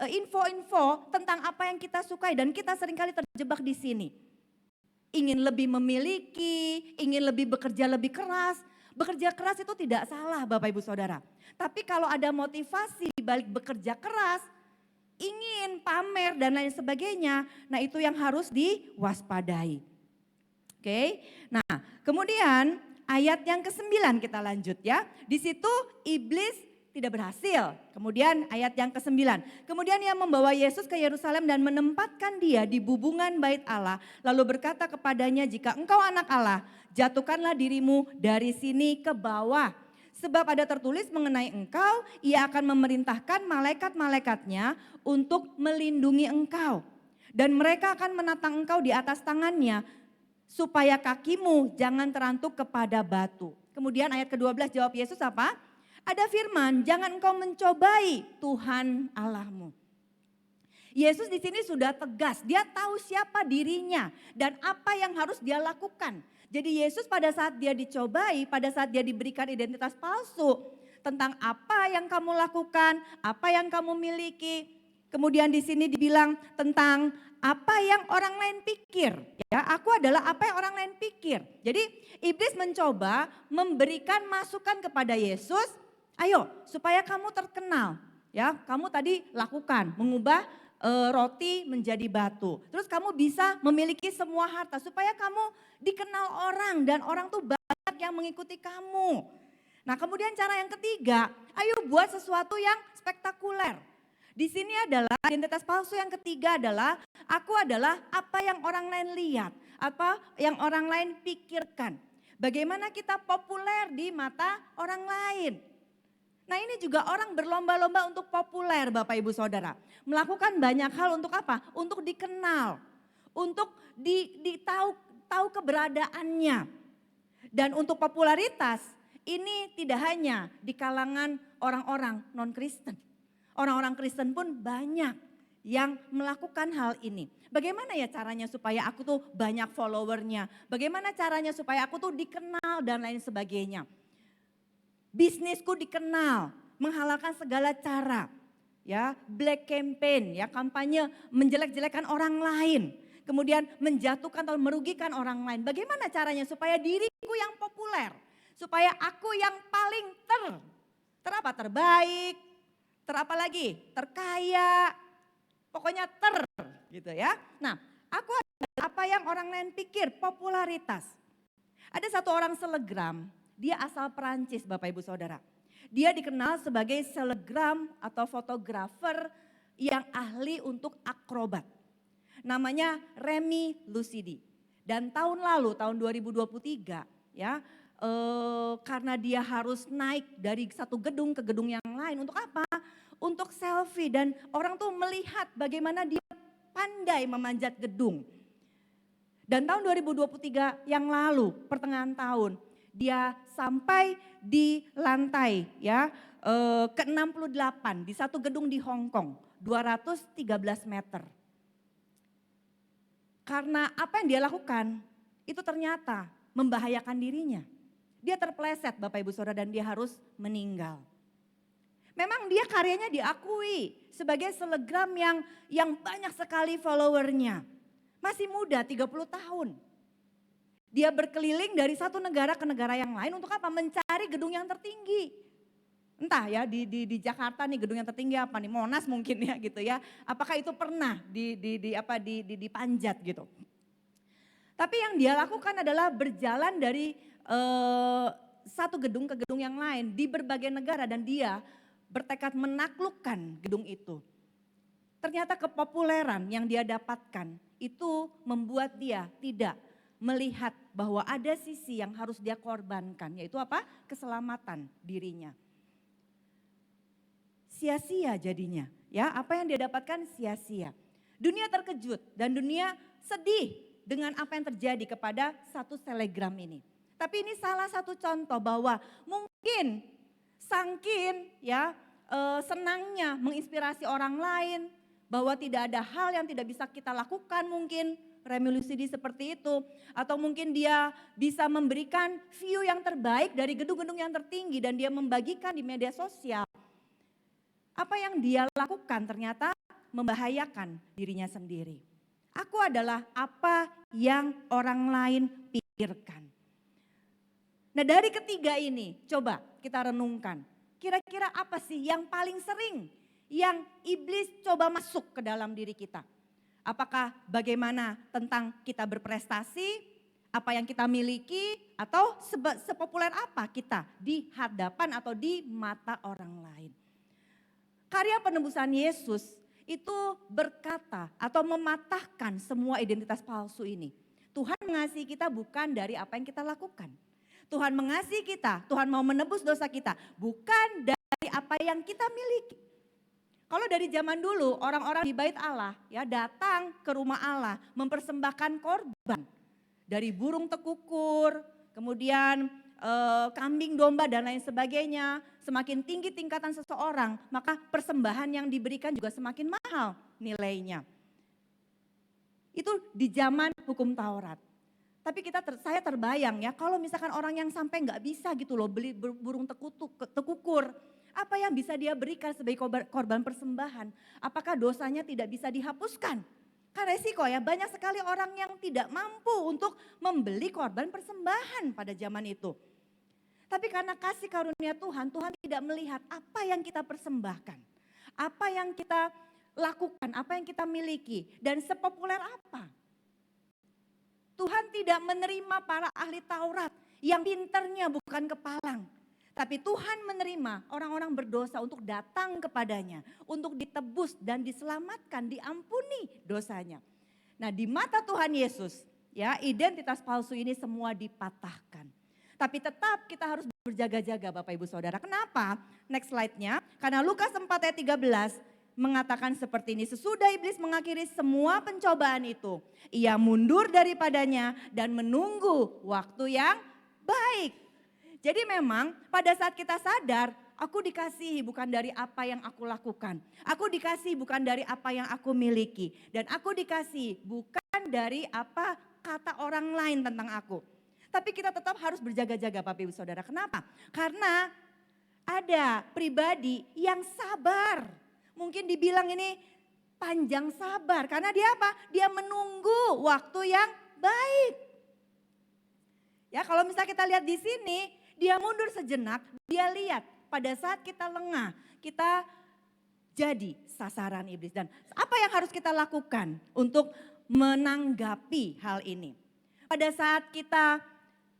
info-info tentang apa yang kita sukai dan kita seringkali terjebak di sini. Ingin lebih memiliki, ingin lebih bekerja lebih keras. Bekerja keras itu tidak salah Bapak Ibu Saudara. Tapi kalau ada motivasi di balik bekerja keras, ingin pamer dan lain sebagainya, nah itu yang harus diwaspadai. Oke, nah kemudian ayat yang ke-9 kita lanjut ya. Di situ iblis tidak berhasil. Kemudian ayat yang ke-9. Kemudian ia membawa Yesus ke Yerusalem dan menempatkan dia di bubungan bait Allah. Lalu berkata kepadanya, jika engkau anak Allah, jatuhkanlah dirimu dari sini ke bawah. Sebab ada tertulis mengenai engkau, ia akan memerintahkan malaikat-malaikatnya untuk melindungi engkau. Dan mereka akan menatang engkau di atas tangannya, supaya kakimu jangan terantuk kepada batu. Kemudian ayat ke-12 jawab Yesus apa? Ada firman, jangan engkau mencobai Tuhan Allahmu. Yesus di sini sudah tegas, dia tahu siapa dirinya dan apa yang harus dia lakukan. Jadi Yesus pada saat dia dicobai, pada saat dia diberikan identitas palsu tentang apa yang kamu lakukan, apa yang kamu miliki. Kemudian di sini dibilang tentang apa yang orang lain pikir. Ya, aku adalah apa yang orang lain pikir. Jadi iblis mencoba memberikan masukan kepada Yesus, ayo supaya kamu terkenal. Ya, kamu tadi lakukan mengubah roti menjadi batu. Terus kamu bisa memiliki semua harta supaya kamu dikenal orang dan orang tuh banyak yang mengikuti kamu. Nah, kemudian cara yang ketiga, ayo buat sesuatu yang spektakuler. Di sini adalah identitas palsu yang ketiga adalah aku adalah apa yang orang lain lihat, apa yang orang lain pikirkan. Bagaimana kita populer di mata orang lain. Nah, ini juga orang berlomba-lomba untuk populer Bapak Ibu Saudara. Melakukan banyak hal untuk apa? Untuk dikenal, untuk tahu keberadaannya. Dan untuk popularitas ini tidak hanya di kalangan orang-orang non-Kristen. Orang-orang Kristen pun banyak yang melakukan hal ini. Bagaimana ya caranya supaya aku tuh banyak followernya? Bagaimana caranya supaya aku tuh dikenal dan lain sebagainya? Bisnisku dikenal, menghalalkan segala cara. Ya, black campaign, ya kampanye menjelek-jelekan orang lain. Kemudian menjatuhkan atau merugikan orang lain. Bagaimana caranya supaya diriku yang populer? Supaya aku yang paling terbaik, terapa lagi? Terkaya, pokoknya gitu ya. Nah, aku adalah apa yang orang lain pikir, popularitas. Ada satu orang selegram, dia asal Perancis Bapak Ibu Saudara. Dia dikenal sebagai selegram atau fotografer yang ahli untuk akrobat. Namanya Remy Lucidi. Dan tahun lalu, tahun 2023 ya, karena dia harus naik dari satu gedung ke gedung yang lain. Untuk apa? Untuk selfie dan orang tuh melihat bagaimana dia pandai memanjat gedung. Dan tahun 2023 yang lalu, pertengahan tahun, dia sampai di lantai ya ke-68 di satu gedung di Hong Kong, 213 meter. Karena apa yang dia lakukan itu ternyata membahayakan dirinya. Dia terpleset Bapak Ibu Saudara dan dia harus meninggal. Memang dia karyanya diakui sebagai selegram yang banyak sekali followernya. Masih muda 30 tahun. Dia berkeliling dari satu negara ke negara yang lain untuk apa? Mencari gedung yang tertinggi. Entah ya di Jakarta nih gedung yang tertinggi apa nih, Monas mungkin ya gitu ya. Apakah itu pernah dipanjat gitu. Tapi yang dia lakukan adalah berjalan dari satu gedung ke gedung yang lain di berbagai negara dan dia bertekad menaklukkan gedung itu. Ternyata kepopuleran yang dia dapatkan itu membuat dia tidak melihat bahwa ada sisi yang harus dia korbankan, yaitu apa? Keselamatan dirinya. Sia-sia jadinya, ya apa yang dia dapatkan sia-sia. Dunia terkejut dan dunia sedih dengan apa yang terjadi kepada satu selegram ini. Tapi ini salah satu contoh bahwa mungkin sangkin ya senangnya menginspirasi orang lain, bahwa tidak ada hal yang tidak bisa kita lakukan mungkin. Remy Lucidi seperti itu, atau mungkin dia bisa memberikan view yang terbaik dari gedung-gedung yang tertinggi dan dia membagikan di media sosial. Apa yang dia lakukan ternyata membahayakan dirinya sendiri. Aku adalah apa yang orang lain pikirkan. Nah dari ketiga ini coba kita renungkan. Kira-kira apa sih yang paling sering yang iblis coba masuk ke dalam diri kita? Apakah bagaimana tentang kita berprestasi, apa yang kita miliki, atau sepopuler apa kita di hadapan atau di mata orang lain. Karya penebusan Yesus itu berkata atau mematahkan semua identitas palsu ini. Tuhan mengasihi kita bukan dari apa yang kita lakukan. Tuhan mengasihi kita, Tuhan mau menebus dosa kita bukan dari apa yang kita miliki. Kalau dari zaman dulu orang-orang di bait Allah ya datang ke rumah Allah mempersembahkan korban. Dari burung tekukur, kemudian kambing domba dan lain sebagainya. Semakin tinggi tingkatan seseorang maka persembahan yang diberikan juga semakin mahal nilainya. Itu di zaman hukum Taurat. Tapi saya terbayang ya kalau misalkan orang yang sampai nggak bisa gitu loh beli burung tekukur. Apa yang bisa dia berikan sebagai korban persembahan? Apakah dosanya tidak bisa dihapuskan? Kan resiko ya, banyak sekali orang yang tidak mampu untuk membeli korban persembahan pada zaman itu. Tapi karena kasih karunia Tuhan, Tuhan tidak melihat apa yang kita persembahkan. Apa yang kita lakukan, apa yang kita miliki, dan sepopuler apa. Tuhan tidak menerima para ahli Taurat yang pinternya bukan kepalang. Tapi Tuhan menerima orang-orang berdosa untuk datang kepadanya, untuk ditebus dan diselamatkan, diampuni dosanya. Nah di mata Tuhan Yesus, ya identitas palsu ini semua dipatahkan. Tapi tetap kita harus berjaga-jaga Bapak Ibu Saudara. Kenapa? Next slide-nya. Karena Lukas 4 ayat 13 mengatakan seperti ini. Sesudah iblis mengakhiri semua pencobaan itu, ia mundur daripadanya dan menunggu waktu yang baik. Jadi memang pada saat kita sadar, aku dikasihi bukan dari apa yang aku lakukan. Aku dikasihi bukan dari apa yang aku miliki. Dan aku dikasihi bukan dari apa kata orang lain tentang aku. Tapi kita tetap harus berjaga-jaga Bapak Ibu Saudara. Kenapa? Karena ada pribadi yang sabar. Mungkin dibilang ini panjang sabar. Karena dia apa? Dia menunggu waktu yang baik. Ya, kalau misalnya kita lihat di sini, dia mundur sejenak, dia lihat pada saat kita lengah, kita jadi sasaran iblis. Dan apa yang harus kita lakukan untuk menanggapi hal ini? Pada saat kita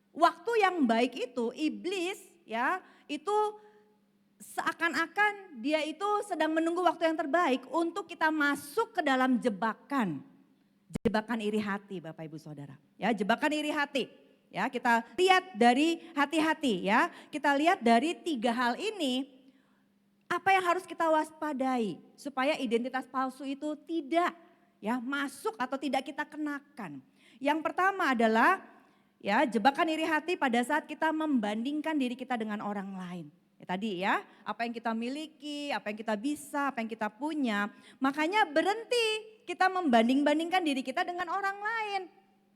waktu yang baik itu, iblis ya, itu seakan-akan dia itu sedang menunggu waktu yang terbaik untuk kita masuk ke dalam jebakan. Jebakan iri hati Bapak Ibu Saudara. Ya, jebakan iri hati. Ya, kita lihat dari hati-hati ya. Kita lihat dari 3 hal ini, apa yang harus kita waspadai supaya identitas palsu itu tidak ya masuk atau tidak kita kenakan. Yang pertama adalah ya jebakan iri hati pada saat kita membandingkan diri kita dengan orang lain. Ya, tadi ya, apa yang kita miliki, apa yang kita bisa, apa yang kita punya. Makanya berhenti kita membanding-bandingkan diri kita dengan orang lain.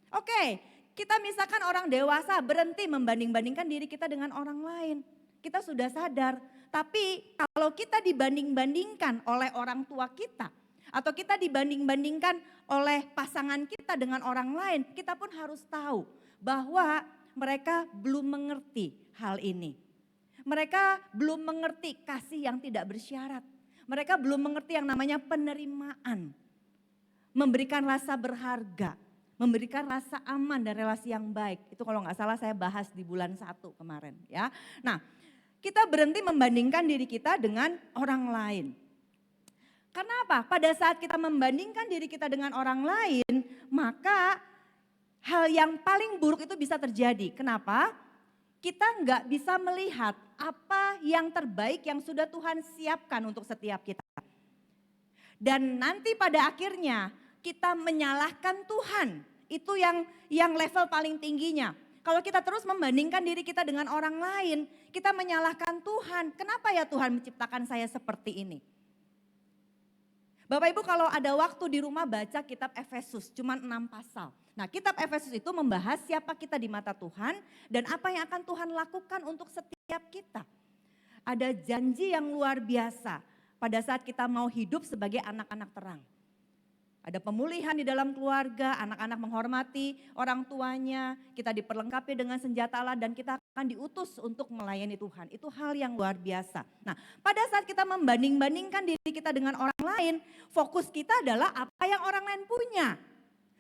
Oke. Kita misalkan orang dewasa berhenti membanding-bandingkan diri kita dengan orang lain. Kita sudah sadar. Tapi kalau kita dibanding-bandingkan oleh orang tua kita. Atau kita dibanding-bandingkan oleh pasangan kita dengan orang lain. Kita pun harus tahu bahwa mereka belum mengerti hal ini. Mereka belum mengerti kasih yang tidak bersyarat. Mereka belum mengerti yang namanya penerimaan. Memberikan rasa berharga. Memberikan rasa aman dan relasi yang baik. Itu kalau nggak salah saya bahas di bulan 1 kemarin ya. Nah, kita berhenti membandingkan diri kita dengan orang lain. Karena apa? Pada saat kita membandingkan diri kita dengan orang lain, maka hal yang paling buruk itu bisa terjadi. Kenapa? Kita nggak bisa melihat apa yang terbaik yang sudah Tuhan siapkan untuk setiap kita. Dan nanti pada akhirnya kita menyalahkan Tuhan, itu yang level paling tingginya. Kalau kita terus membandingkan diri kita dengan orang lain, kita menyalahkan Tuhan. Kenapa ya Tuhan menciptakan saya seperti ini? Bapak Ibu kalau ada waktu di rumah baca kitab Efesus, cuma 6 pasal. Nah kitab Efesus itu membahas siapa kita di mata Tuhan dan apa yang akan Tuhan lakukan untuk setiap kita. Ada janji yang luar biasa pada saat kita mau hidup sebagai anak-anak terang. Ada pemulihan di dalam keluarga, anak-anak menghormati orang tuanya, kita diperlengkapi dengan senjata Allah dan kita akan diutus untuk melayani Tuhan. Itu hal yang luar biasa. Nah, pada saat kita membanding-bandingkan diri kita dengan orang lain, fokus kita adalah apa yang orang lain punya.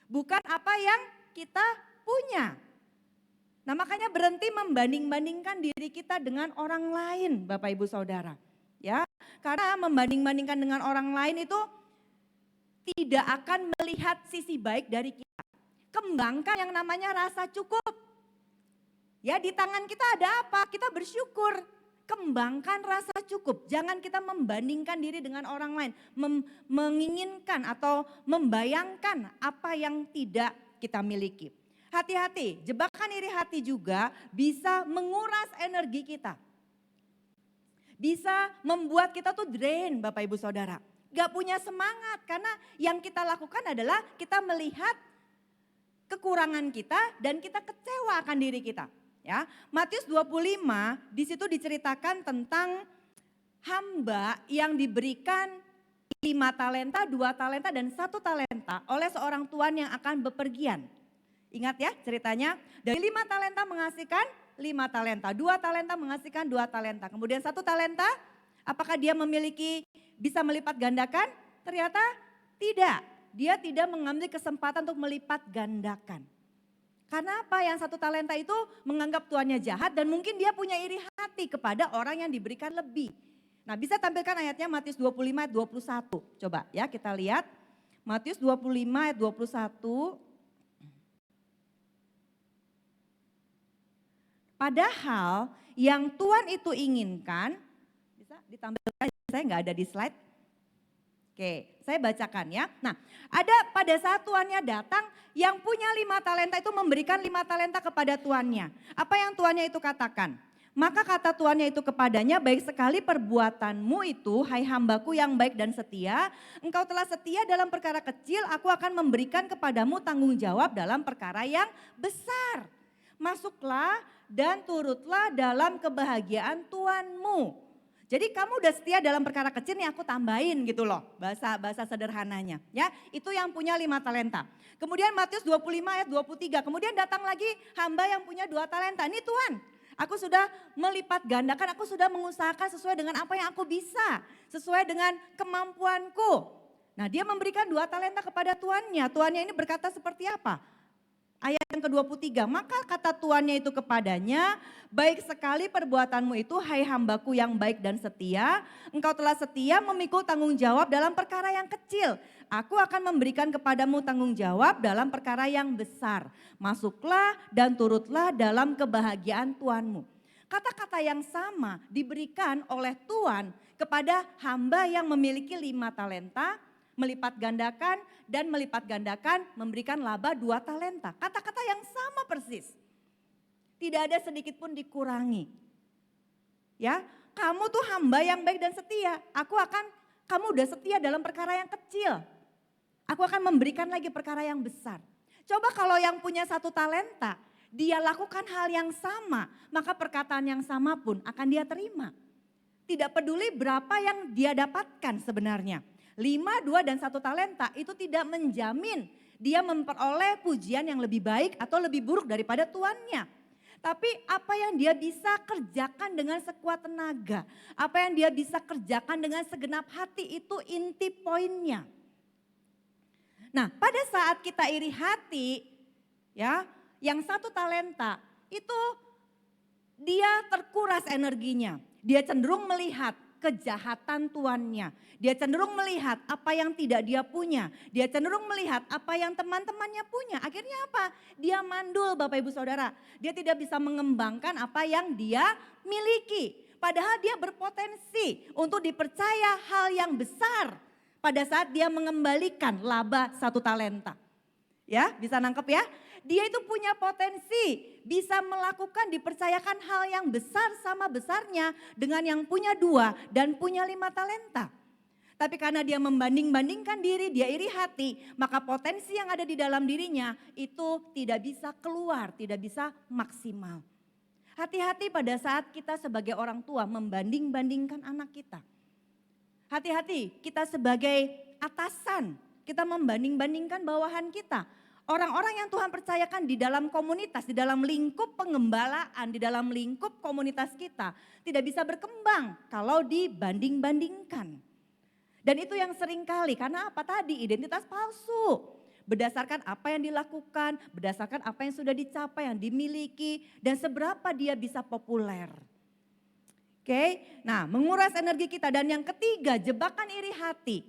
Bukan apa yang kita punya. Nah, makanya berhenti membanding-bandingkan diri kita dengan orang lain, Bapak Ibu Saudara. Ya, karena membanding-bandingkan dengan orang lain itu tidak akan melihat sisi baik dari kita. Kembangkan yang namanya rasa cukup. Ya di tangan kita ada apa? Kita bersyukur. Kembangkan rasa cukup. Jangan kita membandingkan diri dengan orang lain. Menginginkan atau membayangkan apa yang tidak kita miliki. Hati-hati, jebakan iri hati juga bisa menguras energi kita. Bisa membuat kita tuh drain Bapak Ibu Saudara. Gak punya semangat karena yang kita lakukan adalah kita melihat kekurangan kita dan kita kecewa akan diri kita. Ya, Matius 25 di situ diceritakan tentang hamba yang diberikan 5 talenta, 2 talenta dan 1 talenta oleh seorang tuan yang akan bepergian. Ingat ya ceritanya, dari 5 talenta menghasilkan 5 talenta, 2 talenta menghasilkan 2 talenta. Kemudian 1 talenta, apakah dia memiliki bisa melipat gandakan? Ternyata tidak. Dia tidak mengambil kesempatan untuk melipat gandakan. Karena apa? Yang 1 talenta itu menganggap tuannya jahat dan mungkin dia punya iri hati kepada orang yang diberikan lebih. Nah bisa tampilkan ayatnya Matius 25 ayat 21. Coba ya kita lihat. Matius 25 ayat 21. Padahal yang Tuhan itu inginkan, bisa ditampilkan, saya nggak ada di slide. Oke, saya bacakan ya. Nah, ada pada saat tuannya datang, yang punya 5 talenta itu memberikan 5 talenta kepada tuannya. Apa yang tuannya itu katakan? Maka kata tuannya itu kepadanya, baik sekali perbuatanmu itu, hai hambaku yang baik dan setia. Engkau telah setia dalam perkara kecil, aku akan memberikan kepadamu tanggung jawab dalam perkara yang besar. Masuklah dan turutlah dalam kebahagiaan tuanmu. Jadi kamu udah setia dalam perkara kecil nih aku tambahin gitu loh, bahasa sederhananya. Ya, itu yang punya 5 talenta. Kemudian Matius 25 ayat 23, kemudian datang lagi hamba yang punya 2 talenta. Ini Tuhan, aku sudah melipat gandakan, aku sudah mengusahakan sesuai dengan apa yang aku bisa, sesuai dengan kemampuanku. Nah, dia memberikan 2 talenta kepada tuannya. Tuannya ini berkata seperti apa? Ayat yang ke-23, maka kata tuannya itu kepadanya, baik sekali perbuatanmu itu hai hambaku yang baik dan setia, engkau telah setia memikul tanggung jawab dalam perkara yang kecil. Aku akan memberikan kepadamu tanggung jawab dalam perkara yang besar. Masuklah dan turutlah dalam kebahagiaan tuanmu. Kata-kata yang sama diberikan oleh Tuhan kepada hamba yang memiliki 5 talenta, melipat gandakan dan melipat gandakan memberikan laba 2 talenta. Kata-kata yang sama persis. Tidak ada sedikit pun dikurangi. Ya, kamu tuh hamba yang baik dan setia. Kamu udah setia dalam perkara yang kecil. Aku akan memberikan lagi perkara yang besar. Coba kalau yang punya 1 talenta, dia lakukan hal yang sama, maka perkataan yang sama pun akan dia terima. Tidak peduli berapa yang dia dapatkan sebenarnya. 5, 2 dan 1 talenta itu tidak menjamin dia memperoleh pujian yang lebih baik atau lebih buruk daripada tuannya. Tapi apa yang dia bisa kerjakan dengan sekuat tenaga, apa yang dia bisa kerjakan dengan segenap hati itu inti poinnya. Nah, pada saat kita iri hati, ya, yang 1 talenta itu dia terkuras energinya, dia cenderung melihat kejahatan tuannya. Dia cenderung melihat apa yang tidak dia punya. Dia cenderung melihat apa yang teman-temannya punya. Akhirnya apa? Dia mandul Bapak Ibu Saudara. Dia tidak bisa mengembangkan apa yang dia miliki. Padahal dia berpotensi untuk dipercaya hal yang besar pada saat dia mengembalikan laba 1 talenta. Ya, bisa nangkep ya? Dia itu punya potensi bisa melakukan dipercayakan hal yang besar sama besarnya dengan yang punya 2 dan punya 5 talenta. Tapi karena dia membanding-bandingkan diri, dia iri hati, maka potensi yang ada di dalam dirinya itu tidak bisa keluar, tidak bisa maksimal. Hati-hati pada saat kita sebagai orang tua membanding-bandingkan anak kita. Hati-hati kita sebagai atasan, kita membanding-bandingkan bawahan kita. Orang-orang yang Tuhan percayakan di dalam komunitas, di dalam lingkup pengembalaan, di dalam lingkup komunitas kita tidak bisa berkembang kalau dibanding-bandingkan. Dan itu yang sering kali karena apa tadi? Identitas palsu. Berdasarkan apa yang dilakukan, berdasarkan apa yang sudah dicapai, yang dimiliki dan seberapa dia bisa populer. Oke, nah menguras energi kita dan yang ketiga jebakan iri hati.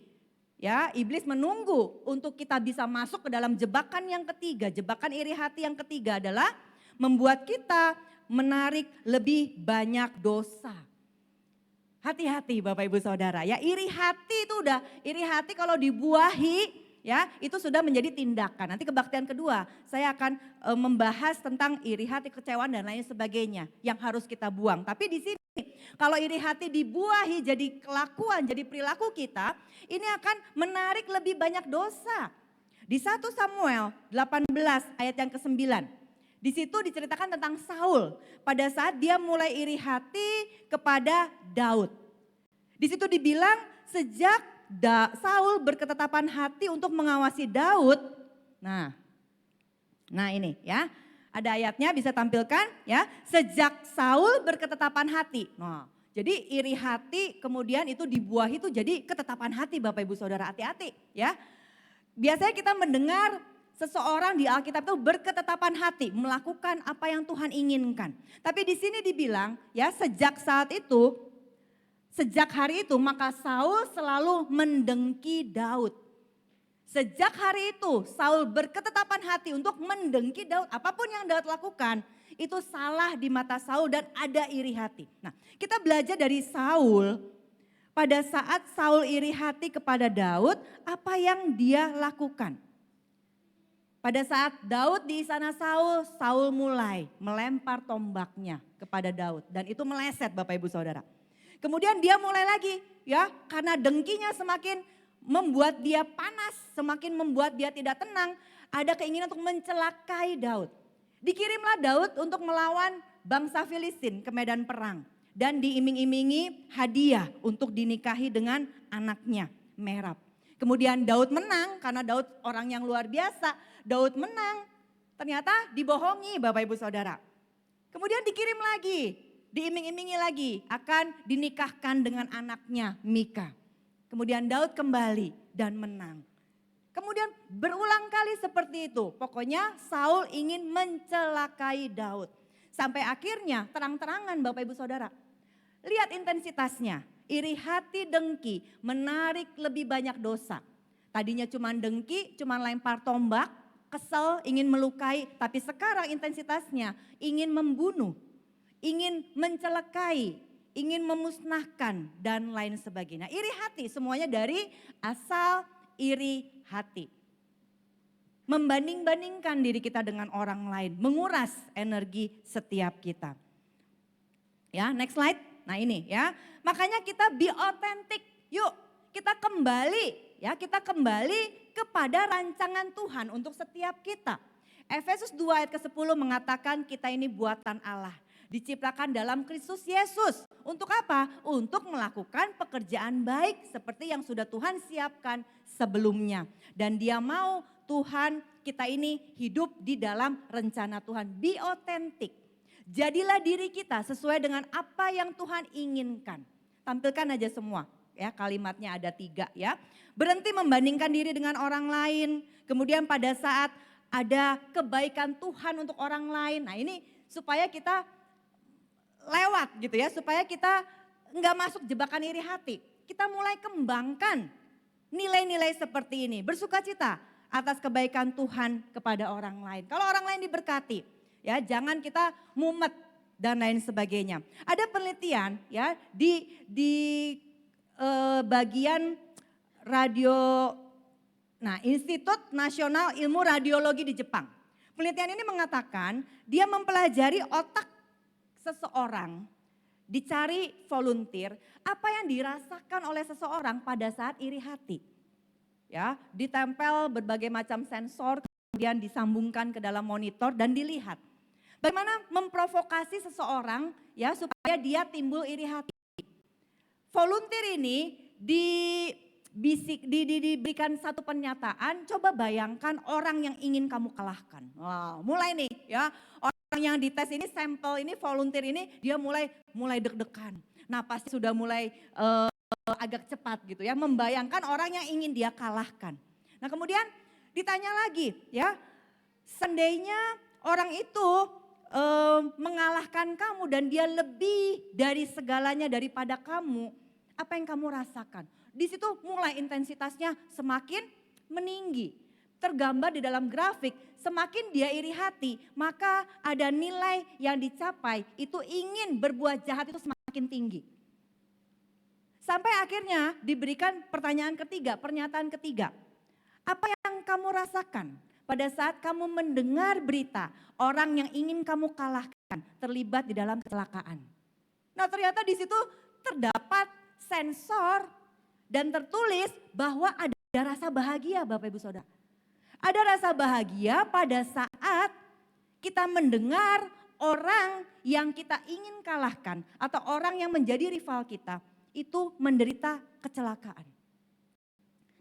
Ya, iblis menunggu untuk kita bisa masuk ke dalam jebakan yang ketiga. Jebakan iri hati yang ketiga adalah membuat kita menarik lebih banyak dosa. Hati-hati Bapak Ibu Saudara ya, iri hati itu iri hati kalau dibuahi ya itu sudah menjadi tindakan. Nanti kebaktian kedua saya akan membahas tentang iri hati, kecewaan dan lain sebagainya yang harus kita buang. Tapi di sini kalau iri hati dibuahi jadi kelakuan, jadi perilaku kita, ini akan menarik lebih banyak dosa. Di 1 Samuel 18 ayat yang ke-9, di situ diceritakan tentang Saul pada saat dia mulai iri hati kepada Daud. Di situ dibilang sejak Saul berketetapan hati untuk mengawasi Daud, nah ini ya. Ada ayatnya bisa tampilkan ya, sejak Saul berketetapan hati. Nah, jadi iri hati kemudian itu dibuahi itu jadi ketetapan hati Bapak Ibu Saudara, hati-hati ya. Biasanya kita mendengar seseorang di Alkitab itu berketetapan hati, melakukan apa yang Tuhan inginkan. Tapi di sini dibilang ya sejak saat itu, sejak hari itu maka Saul selalu mendengki Daud. Sejak hari itu Saul berketetapan hati untuk mendengki Daud. Apapun yang Daud lakukan itu salah di mata Saul dan ada iri hati. Nah kita belajar dari Saul pada saat Saul iri hati kepada Daud, apa yang dia lakukan? Pada saat Daud di istana Saul, Saul mulai melempar tombaknya kepada Daud. Dan itu meleset Bapak Ibu Saudara. Kemudian dia mulai lagi ya, karena dengkinya semakin membuat dia panas, semakin membuat dia tidak tenang. Ada keinginan untuk mencelakai Daud. Dikirimlah Daud untuk melawan bangsa Filistin ke medan perang. Dan diiming-imingi hadiah untuk dinikahi dengan anaknya Merab. Kemudian Daud menang karena Daud orang yang luar biasa. Daud menang, ternyata dibohongi Bapak Ibu Saudara. Kemudian dikirim lagi, diiming-imingi lagi akan dinikahkan dengan anaknya Mika. Kemudian Daud kembali dan menang. Kemudian berulang kali seperti itu. Pokoknya Saul ingin mencelakai Daud. Sampai akhirnya terang-terangan Bapak Ibu Saudara. Lihat intensitasnya. Iri hati dengki menarik lebih banyak dosa. Tadinya cuma dengki, cuma lempar tombak, kesel, ingin melukai. Tapi sekarang intensitasnya ingin membunuh, ingin mencelakai, ingin memusnahkan dan lain sebagainya. Iri hati semuanya dari asal iri hati. Membanding-bandingkan diri kita dengan orang lain, menguras energi setiap kita. Ya, next slide. Nah ini ya, makanya kita be authentic. Yuk kita kembali ya, kita kembali kepada rancangan Tuhan untuk setiap kita. Efesus 2 ayat ke-10 mengatakan kita ini buatan Allah. Diciptakan dalam Kristus Yesus. Untuk apa? Untuk melakukan pekerjaan baik seperti yang sudah Tuhan siapkan sebelumnya. Dan dia mau Tuhan kita ini hidup di dalam rencana Tuhan. Be authentic. Jadilah diri kita sesuai dengan apa yang Tuhan inginkan. Tampilkan aja semua ya, kalimatnya ada 3 ya. Berhenti membandingkan diri dengan orang lain. Kemudian pada saat ada kebaikan Tuhan untuk orang lain. Nah ini supaya kita lewat gitu ya, supaya kita enggak masuk jebakan iri hati. Kita mulai kembangkan nilai-nilai seperti ini. Bersukacita atas kebaikan Tuhan kepada orang lain. Kalau orang lain diberkati, ya jangan kita mumet dan lain sebagainya. Ada penelitian ya di bagian radio, nah Institut Nasional Ilmu Radiologi di Jepang. Penelitian ini mengatakan dia mempelajari otak seseorang, dicari volunteer, apa yang dirasakan oleh seseorang pada saat iri hati. Ya, ditempel berbagai macam sensor, kemudian disambungkan ke dalam monitor dan dilihat. Bagaimana memprovokasi seseorang ya supaya dia timbul iri hati. Volunteer ini diberikan satu pernyataan, coba bayangkan orang yang ingin kamu kalahkan. Wow, mulai nih ya, orang yang dites ini sampel ini volunteer ini dia mulai deg-degan. Napasnya sudah mulai agak cepat gitu ya, membayangkan orang yang ingin dia kalahkan. Nah kemudian ditanya lagi ya, seandainya orang itu mengalahkan kamu dan dia lebih dari segalanya daripada kamu, apa yang kamu rasakan? Di situ mulai intensitasnya semakin meninggi. Tergambar di dalam grafik, semakin dia iri hati, maka ada nilai yang dicapai, itu ingin berbuat jahat itu semakin tinggi. Sampai akhirnya diberikan pertanyaan ketiga, pernyataan ketiga. Apa yang kamu rasakan pada saat kamu mendengar berita orang yang ingin kamu kalahkan terlibat di dalam kecelakaan? Nah ternyata di situ terdapat sensor dan tertulis bahwa ada rasa bahagia Bapak Ibu Saudara. Ada rasa bahagia pada saat kita mendengar orang yang kita ingin kalahkan atau orang yang menjadi rival kita itu menderita kecelakaan.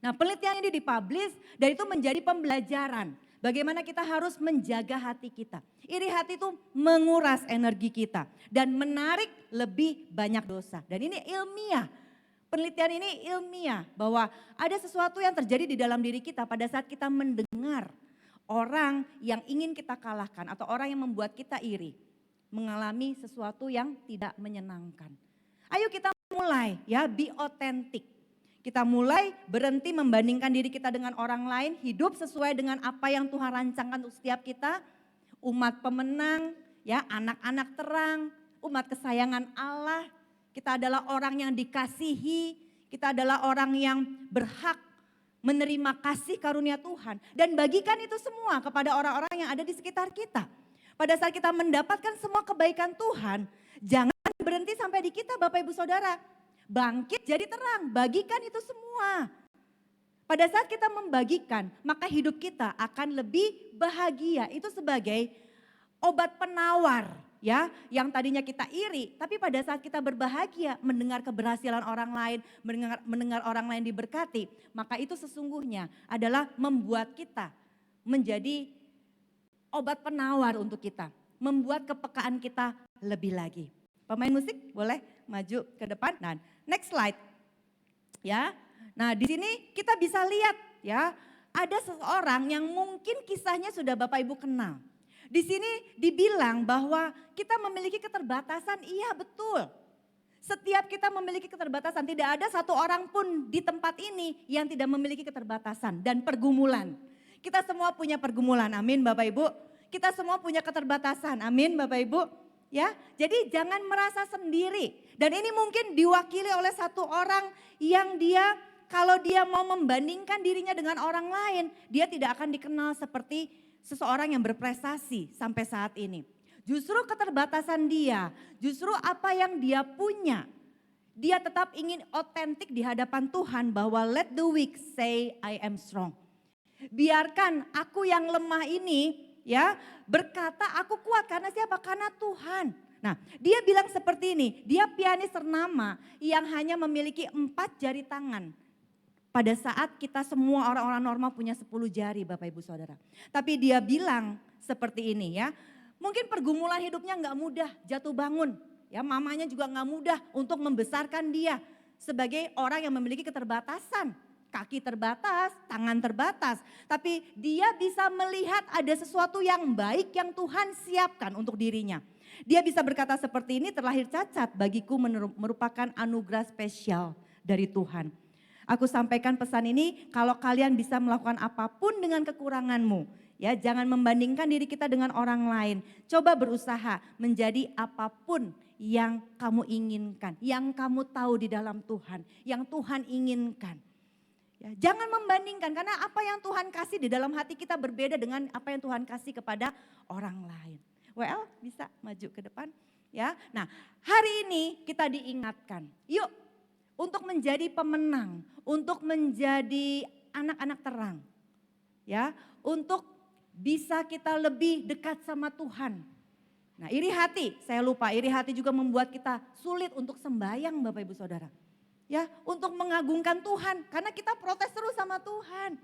Nah penelitian ini dipublish dan itu menjadi pembelajaran. Bagaimana kita harus menjaga hati kita. Iri hati itu menguras energi kita dan menarik lebih banyak dosa. Dan ini ilmiah. Penelitian ini ilmiah bahwa ada sesuatu yang terjadi di dalam diri kita pada saat kita mendengar orang yang ingin kita kalahkan atau orang yang membuat kita iri. Mengalami sesuatu yang tidak menyenangkan. Ayo kita mulai ya, be authentic. Kita mulai berhenti membandingkan diri kita dengan orang lain, hidup sesuai dengan apa yang Tuhan rancangkan untuk setiap kita. Umat pemenang, ya anak-anak terang, umat kesayangan Allah. Kita adalah orang yang dikasihi, kita adalah orang yang berhak menerima kasih karunia Tuhan. Dan bagikan itu semua kepada orang-orang yang ada di sekitar kita. Pada saat kita mendapatkan semua kebaikan Tuhan, jangan berhenti sampai di kita Bapak Ibu Saudara. Bangkit jadi terang, bagikan itu semua. Pada saat kita membagikan, maka hidup kita akan lebih bahagia. Itu sebagai obat penawar ya, yang tadinya kita iri, tapi pada saat kita berbahagia mendengar keberhasilan orang lain, mendengar orang lain diberkati, maka itu sesungguhnya adalah membuat kita menjadi obat penawar untuk kita, membuat kepekaan kita lebih lagi. Pemain musik boleh maju ke depan. Nah, next slide. Ya. Nah, di sini kita bisa lihat ya, ada seseorang yang mungkin kisahnya sudah Bapak Ibu kenal. Di sini dibilang bahwa kita memiliki keterbatasan, iya betul. Setiap kita memiliki keterbatasan, tidak ada satu orang pun di tempat ini yang tidak memiliki keterbatasan dan pergumulan. Kita semua punya pergumulan, amin Bapak Ibu. Kita semua punya keterbatasan, amin Bapak Ibu. Ya, jadi jangan merasa sendiri. Dan ini mungkin diwakili oleh satu orang yang dia kalau dia mau membandingkan dirinya dengan orang lain, dia tidak akan dikenal seperti seseorang yang berprestasi sampai saat ini. Justru keterbatasan dia, justru apa yang dia punya, dia tetap ingin otentik di hadapan Tuhan bahwa let the weak say I am strong. Biarkan aku yang lemah ini ya berkata aku kuat karena siapa? Karena Tuhan. Nah, dia bilang seperti ini, dia pianis ternama yang hanya memiliki 4 jari tangan. Pada saat kita semua orang-orang normal punya 10 jari Bapak Ibu Saudara. Tapi dia bilang seperti ini ya, mungkin pergumulan hidupnya gak mudah, jatuh bangun. Ya, mamanya juga gak mudah untuk membesarkan dia sebagai orang yang memiliki keterbatasan. Kaki terbatas, tangan terbatas. Tapi dia bisa melihat ada sesuatu yang baik yang Tuhan siapkan untuk dirinya. Dia bisa berkata seperti ini, terlahir cacat bagiku merupakan anugerah spesial dari Tuhan. Aku sampaikan pesan ini, kalau kalian bisa melakukan apapun dengan kekuranganmu, ya jangan membandingkan diri kita dengan orang lain. Coba berusaha menjadi apapun yang kamu inginkan, yang kamu tahu di dalam Tuhan, yang Tuhan inginkan. Ya, jangan membandingkan karena apa yang Tuhan kasih di dalam hati kita berbeda dengan apa yang Tuhan kasih kepada orang lain. Well, bisa maju ke depan, ya. Nah, hari ini kita diingatkan, yuk. Untuk menjadi pemenang, untuk menjadi anak-anak terang. Ya, untuk bisa kita lebih dekat sama Tuhan. Nah, iri hati, saya lupa, iri hati juga membuat kita sulit untuk sembahyang Bapak Ibu Saudara. Ya, untuk mengagungkan Tuhan karena kita protes terus sama Tuhan.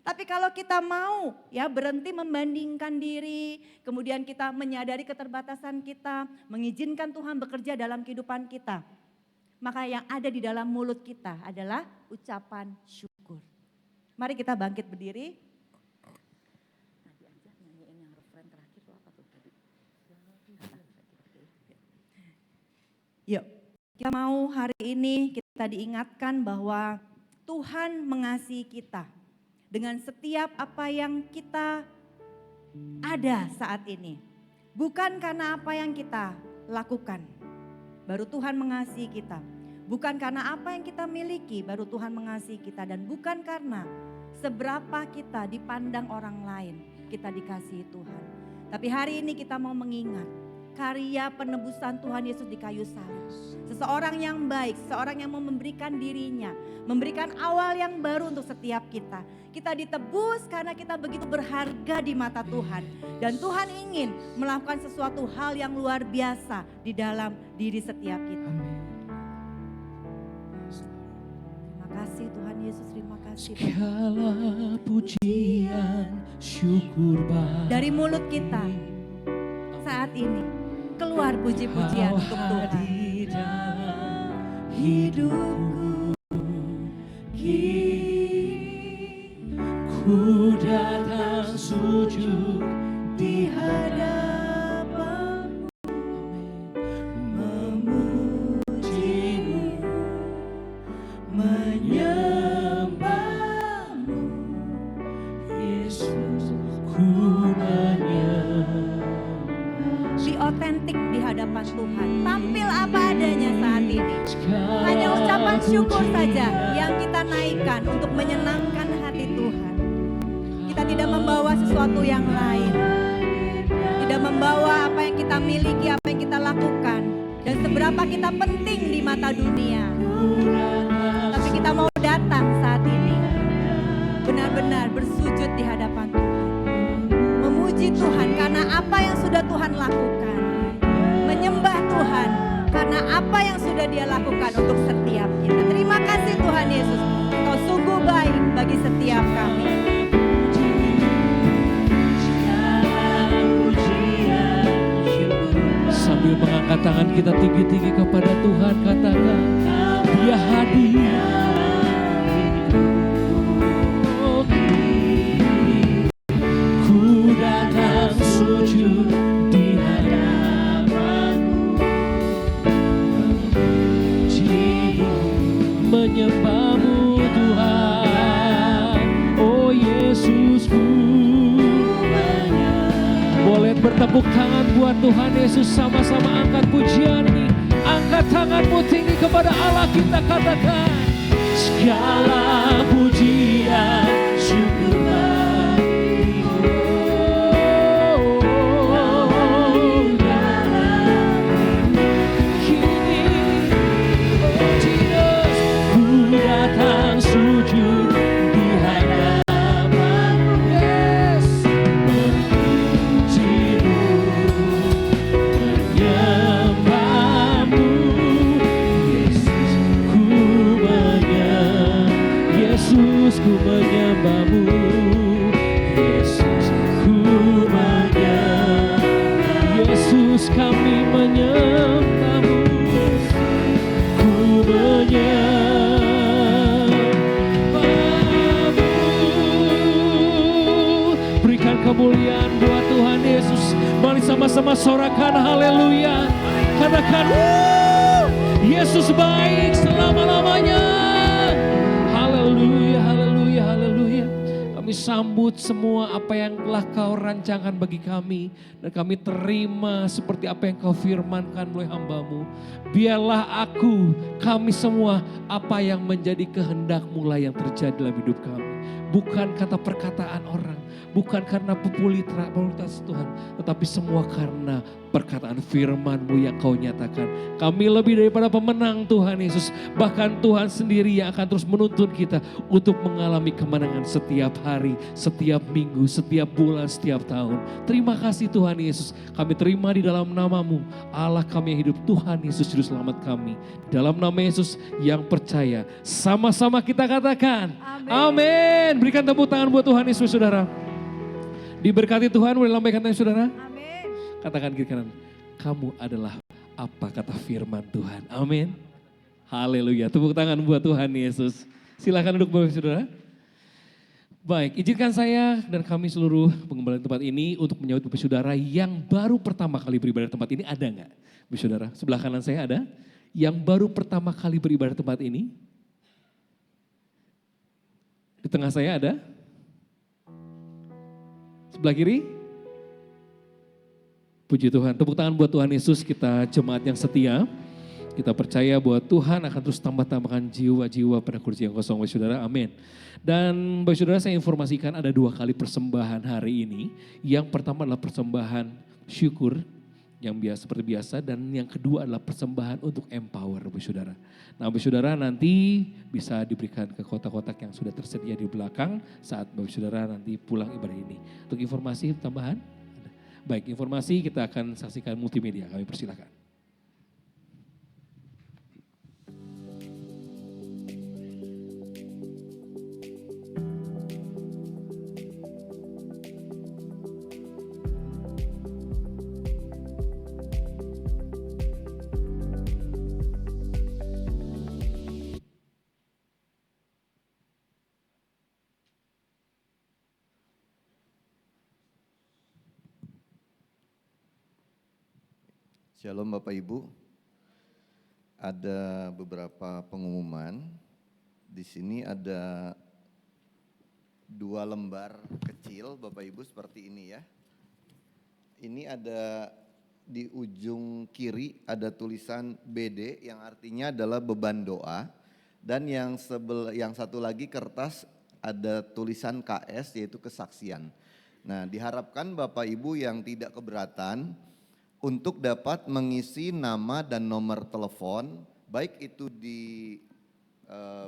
Tapi kalau kita mau ya berhenti membandingkan diri, kemudian kita menyadari keterbatasan kita, mengizinkan Tuhan bekerja dalam kehidupan kita. Maka yang ada di dalam mulut kita adalah ucapan syukur. Mari kita bangkit berdiri. Tadi aja nyanyiin yang referen terakhir itu apa tuh tadi? Yuk, kita mau hari ini kita diingatkan bahwa Tuhan mengasihi kita. Dengan setiap apa yang kita ada saat ini. Bukan karena apa yang kita lakukan. Baru Tuhan mengasihi kita. Bukan karena apa yang kita miliki, baru Tuhan mengasihi kita. Dan bukan karena seberapa kita dipandang orang lain, kita dikasihi Tuhan. Tapi hari ini kita mau mengingat karya penebusan Tuhan Yesus di kayu salib. Seseorang yang baik, seseorang yang mau memberikan dirinya, memberikan awal yang baru untuk setiap kita. Kita ditebus karena kita begitu berharga di mata Tuhan. Dan Tuhan ingin melakukan sesuatu hal yang luar biasa di dalam diri setiap kita. Terima kasih Tuhan Yesus, terima kasih. Segala pujian, syukur bagi dari mulut kita saat ini keluar puji-pujian untuk Tuhan. Hidupku ku datang sujud di hadapan-Mu, memuji-Mu, menyembah-Mu, Yesus ku menyembah. Di otentik di hadapan Tuhan, tampil apa adanya saat ini. Hanya ucapan syukur saja yang kita naikkan untuk menyenangkan hati Tuhan. Kita tidak membawa sesuatu yang lain. Tidak membawa apa yang kita miliki, apa yang kita lakukan. Dan seberapa kita penting di mata dunia. Tapi kita mau datang saat ini. Benar-benar bersujud di hadapan Tuhan. Memuji Tuhan karena apa yang sudah Tuhan lakukan. Menyembah Tuhan karena apa yang sudah Dia lakukan untuk setiap kita. Terima kasih Tuhan Yesus. Engkau sungguh baik bagi setiap kami. Sambil mengangkat tangan kita tinggi-tinggi kepada Tuhan, katakan Dia hadir. Ku datang sujud di hadapan-Mu, menyembah-Mu Tuhan, oh Yesusku. Boleh bertepuk tangan buat Tuhan Yesus, sama-sama angkat pujian ini. Angkat tanganmu tinggi kepada Allah, kita katakan segala pujian syukur bagimu. Kini oh Jesus, ku datang sujud di hadapan-Mu. Yes, Yesus ku menyembah-Mu, Yesus ku menyembah, Yesus kami menyembah-Mu, ku menyembah-Mu. Berikan kemuliaan buat Tuhan Yesus. Mari sama-sama sorakan haleluya. Katakan Yesus baik selama-lamanya. Haleluya, haleluya, haleluya. Kami sambut semua apa yang telah Kau rancangkan bagi kami. Dan kami terima seperti apa yang Kau firmankan melalui hamba-Mu. Biarlah kami semua, apa yang menjadi kehendak-Mu lah yang terjadi dalam hidup kami. Bukan kata perkataan orang, bukan karena popularitas Tuhan, tetapi semua karena perkataan firman-Mu yang Kau nyatakan. Kami lebih daripada pemenang Tuhan Yesus. Bahkan Tuhan sendiri yang akan terus menuntun kita untuk mengalami kemenangan setiap hari, setiap minggu, setiap bulan, setiap tahun. Terima kasih Tuhan Yesus. Kami terima di dalam nama-Mu, Allah kami yang hidup, Tuhan Yesus Juru Selamat kami. Di dalam nama Yesus yang percaya, sama-sama kita katakan amin. Berikan tepuk tangan buat Tuhan Yesus saudara. Diberkati Tuhan, boleh lambaikan tangan saudara. Amin. Katakan kiri kanan, kamu adalah apa kata firman Tuhan. Amin. Haleluya. Tepuk tangan buat Tuhan Yesus. Silakan duduk Bapak Saudara. Baik, izinkan saya dan kami seluruh pengembala tempat ini untuk menyambut Bapak Saudara yang baru pertama kali beribadah di tempat ini. Ada enggak Bapak Saudara? Sebelah kanan saya ada yang baru pertama kali beribadah di tempat ini. Di tengah saya ada. Sebelah kiri. Puji Tuhan, tepuk tangan buat Tuhan Yesus, kita jemaat yang setia. Kita percaya bahwa Tuhan akan terus tambah-tambahkan jiwa-jiwa pada kursi yang kosong, Bapak Saudara, amin. Dan Bapak Saudara, saya informasikan ada 2 kali persembahan hari ini. Yang pertama adalah persembahan syukur, yang biasa seperti biasa, dan yang kedua adalah persembahan untuk empower Bapak Saudara. Nah Bapak Saudara nanti bisa diberikan ke kotak-kotak yang sudah tersedia di belakang saat Bapak Saudara nanti pulang ibadah ini. Untuk informasi tambahan, baik informasi kita akan saksikan multimedia, kami persilakan. Shalom Bapak Ibu, ada beberapa pengumuman. Di sini ada 2 lembar kecil Bapak Ibu seperti ini ya. Ini ada di ujung kiri ada tulisan BD yang artinya adalah beban doa, dan yang satu lagi kertas ada tulisan KS yaitu kesaksian. Nah, diharapkan Bapak Ibu yang tidak keberatan untuk dapat mengisi nama dan nomor telepon, baik itu di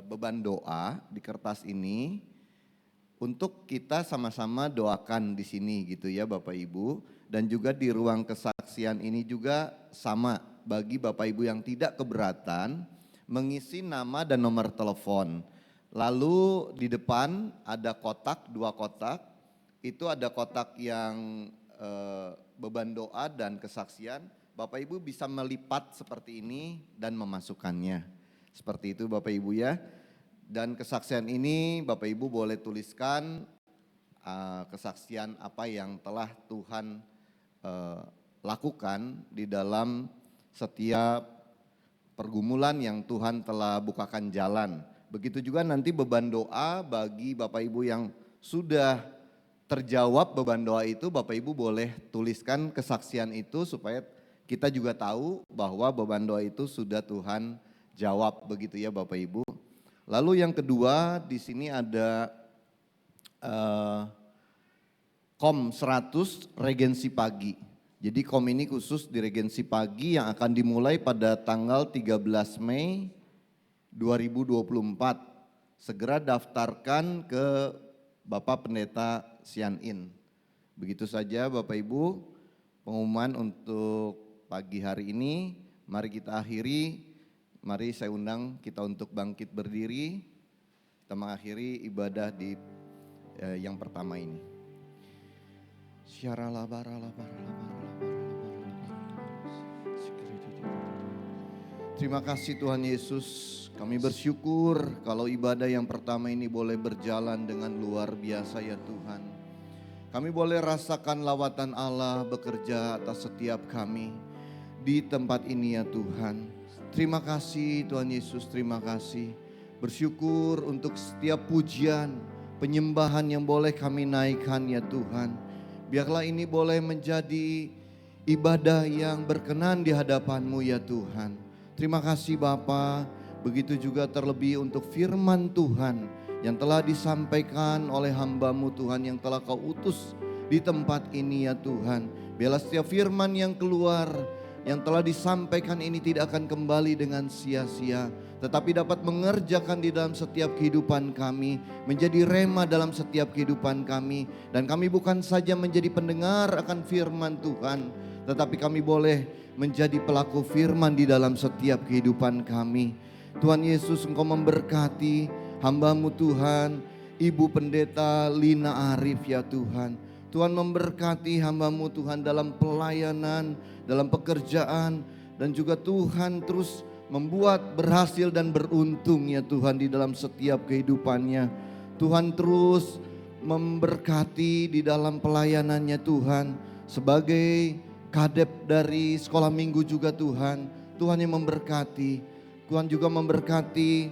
beban doa di kertas ini, untuk kita sama-sama doakan di sini gitu ya Bapak Ibu. Dan juga di ruang kesaksian ini juga sama, bagi Bapak Ibu yang tidak keberatan mengisi nama dan nomor telepon. Lalu di depan ada kotak, 2 kotak, itu ada kotak yang beban doa dan kesaksian. Bapak Ibu bisa melipat seperti ini dan memasukkannya. Seperti itu Bapak Ibu ya. Dan kesaksian ini Bapak Ibu boleh tuliskan kesaksian apa yang telah Tuhan lakukan di dalam setiap pergumulan yang Tuhan telah bukakan jalan. Begitu juga nanti beban doa bagi Bapak Ibu yang sudah terjawab beban doa itu, Bapak Ibu boleh tuliskan kesaksian itu supaya kita juga tahu bahwa beban doa itu sudah Tuhan jawab, begitu ya Bapak Ibu. Lalu yang kedua, di sini ada KOM 100 Regensi Pagi. Jadi KOM ini khusus di Regensi Pagi yang akan dimulai pada tanggal 13 Mei 2024. Segera daftarkan ke Bapak Pendeta Sian In. Begitu saja Bapak Ibu pengumuman untuk pagi hari ini. Mari kita akhiri, mari saya undang kita untuk bangkit berdiri. Kita mengakhiri ibadah di yang pertama ini. Terima kasih Tuhan Yesus, kami bersyukur kalau ibadah yang pertama ini boleh berjalan dengan luar biasa ya Tuhan. Kami boleh rasakan lawatan Allah bekerja atas setiap kami di tempat ini ya Tuhan. Terima kasih Tuhan Yesus, terima kasih. Bersyukur untuk setiap pujian, penyembahan yang boleh kami naikkan ya Tuhan. Biarlah ini boleh menjadi ibadah yang berkenan di hadapan-Mu ya Tuhan. Terima kasih Bapa. Begitu juga terlebih untuk firman Tuhan yang telah disampaikan oleh hamba-Mu Tuhan yang telah Kau utus di tempat ini ya Tuhan. Biarlah setiap firman yang keluar yang telah disampaikan ini tidak akan kembali dengan sia-sia, tetapi dapat mengerjakan di dalam setiap kehidupan kami, menjadi rema dalam setiap kehidupan kami. Dan kami bukan saja menjadi pendengar akan firman Tuhan, tetapi kami boleh menjadi pelaku firman di dalam setiap kehidupan kami. Tuhan Yesus, Engkau memberkati hamba-Mu Tuhan, Ibu Pendeta Lina Arif ya Tuhan. Tuhan memberkati hamba-Mu Tuhan dalam pelayanan, dalam pekerjaan, dan juga Tuhan terus membuat berhasil dan beruntung ya Tuhan di dalam setiap kehidupannya. Tuhan terus memberkati di dalam pelayanannya Tuhan. Sebagai kadep dari sekolah minggu juga Tuhan, Tuhan yang memberkati. Tuhan juga memberkati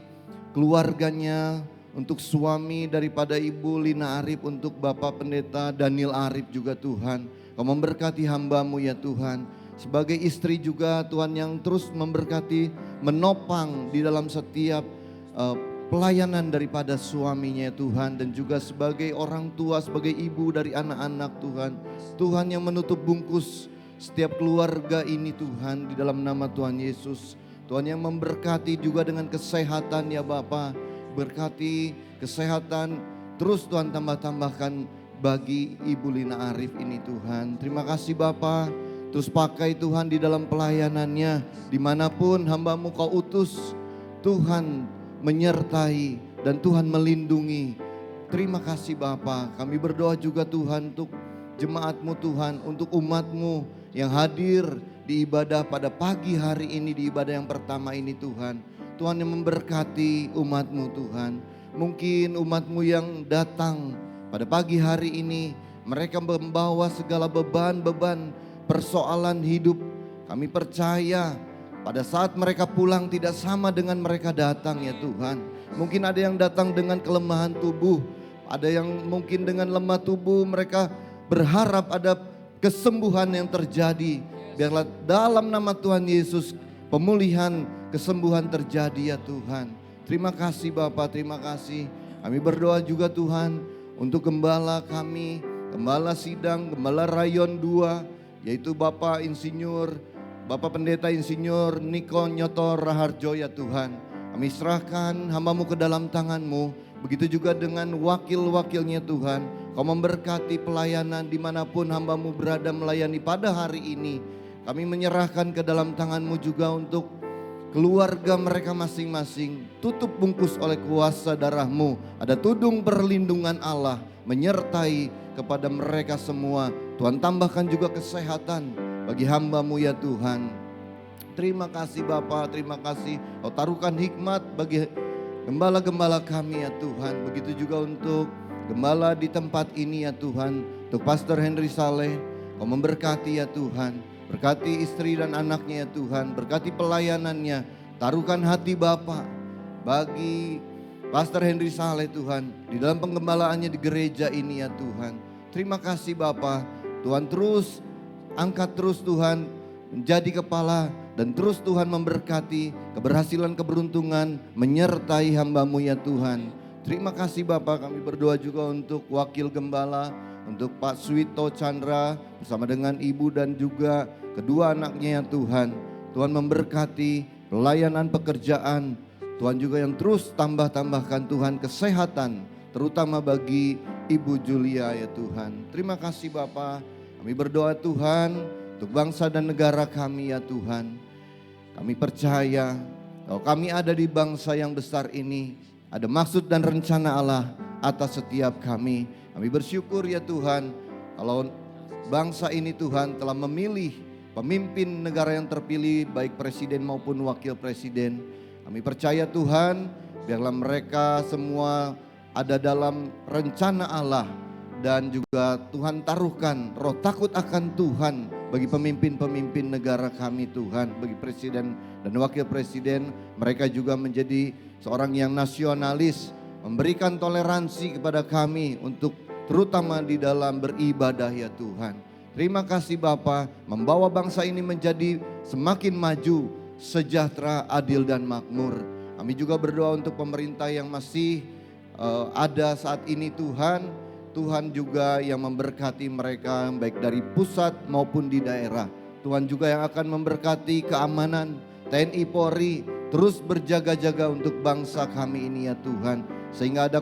keluarganya, untuk suami daripada Ibu Lina Arif, untuk Bapak Pendeta Daniel Arif juga Tuhan. Kau memberkati hamba-Mu ya Tuhan. Sebagai istri juga Tuhan yang terus memberkati, menopang di dalam setiap pelayanan daripada suaminya Tuhan. Dan juga sebagai orang tua, sebagai ibu dari anak-anak Tuhan. Tuhan yang menutup bungkus setiap keluarga ini Tuhan, di dalam nama Tuhan Yesus. Tuhan yang memberkati juga dengan kesehatan ya Bapa. Berkati kesehatan, terus Tuhan tambah-tambahkan bagi Ibu Lina Arif ini Tuhan. Terima kasih Bapa. Terus pakai Tuhan di dalam pelayanannya, dimanapun hamba-Mu Kau utus, Tuhan menyertai dan Tuhan melindungi. Terima kasih Bapa. Kami berdoa juga Tuhan untuk jemaat-Mu Tuhan, untuk umat-Mu yang hadir di ibadah pada pagi hari ini, di ibadah yang pertama ini Tuhan. Tuhan yang memberkati umat-Mu Tuhan. Mungkin umat-Mu yang datang pada pagi hari ini, mereka membawa segala beban-beban persoalan hidup. Kami percaya pada saat mereka pulang tidak sama dengan mereka datang ya Tuhan. Mungkin ada yang datang dengan kelemahan tubuh, ada yang mungkin dengan lemah tubuh, mereka berharap ada kesembuhan yang terjadi. Biarlah dalam nama Tuhan Yesus pemulihan, kesembuhan terjadi ya Tuhan. Terima kasih Bapak, terima kasih. Kami berdoa juga Tuhan untuk gembala kami, gembala sidang, gembala rayon 2, yaitu Bapak Pendeta Insinyur Niko Nyoto Raharjo ya Tuhan. Kami serahkan hamba-Mu ke dalam tangan-Mu. Begitu juga dengan wakil-wakilnya Tuhan. Kau memberkati pelayanan dimanapun hamba-Mu berada melayani pada hari ini. Kami menyerahkan ke dalam tangan-Mu juga untuk keluarga mereka masing-masing. Tutup bungkus oleh kuasa darah-Mu. Ada tudung perlindungan Allah menyertai kepada mereka semua. Tuhan tambahkan juga kesehatan bagi hamba-Mu ya Tuhan. Terima kasih Bapa, terima kasih. Kau taruhkan hikmat bagi gembala-gembala kami ya Tuhan. Begitu juga untuk gembala di tempat ini ya Tuhan. Untuk Pastor Henry Saleh, Kau memberkati ya Tuhan. Berkati istri dan anaknya ya Tuhan. Berkati pelayanannya. Taruhkan hati Bapa bagi Pastor Henry Saleh Tuhan. Di dalam penggembalaannya di gereja ini ya Tuhan. Terima kasih Bapa. Tuhan terus angkat terus Tuhan menjadi kepala. Dan terus Tuhan memberkati keberhasilan, keberuntungan menyertai hamba-Mu ya Tuhan. Terima kasih Bapak, kami berdoa juga untuk wakil gembala, untuk Pak Suwito Chandra bersama dengan Ibu dan juga kedua anaknya ya Tuhan. Tuhan memberkati pelayanan pekerjaan. Tuhan juga yang terus tambahkan Tuhan kesehatan, terutama bagi Ibu Julia ya Tuhan. Terima kasih Bapak, kami berdoa Tuhan untuk bangsa dan negara kami ya Tuhan. Kami percaya kalau kami ada di bangsa yang besar ini, ada maksud dan rencana Allah atas setiap kami. Kami bersyukur ya Tuhan, kalau bangsa ini Tuhan telah memilih pemimpin negara yang terpilih, baik presiden maupun wakil presiden. Kami percaya Tuhan, biarlah mereka semua ada dalam rencana Allah. Dan juga Tuhan taruhkan roh takut akan Tuhan bagi pemimpin-pemimpin negara kami Tuhan. Bagi presiden dan wakil presiden, mereka juga menjadi seorang yang nasionalis. Memberikan toleransi kepada kami untuk terutama di dalam beribadah ya Tuhan. Terima kasih Bapa, membawa bangsa ini menjadi semakin maju, sejahtera, adil dan makmur. Kami juga berdoa untuk pemerintah yang masih ada saat ini Tuhan. Tuhan juga yang memberkati mereka baik dari pusat maupun di daerah. Tuhan juga yang akan memberkati keamanan TNI Polri terus berjaga-jaga untuk bangsa kami ini ya Tuhan. Sehingga ada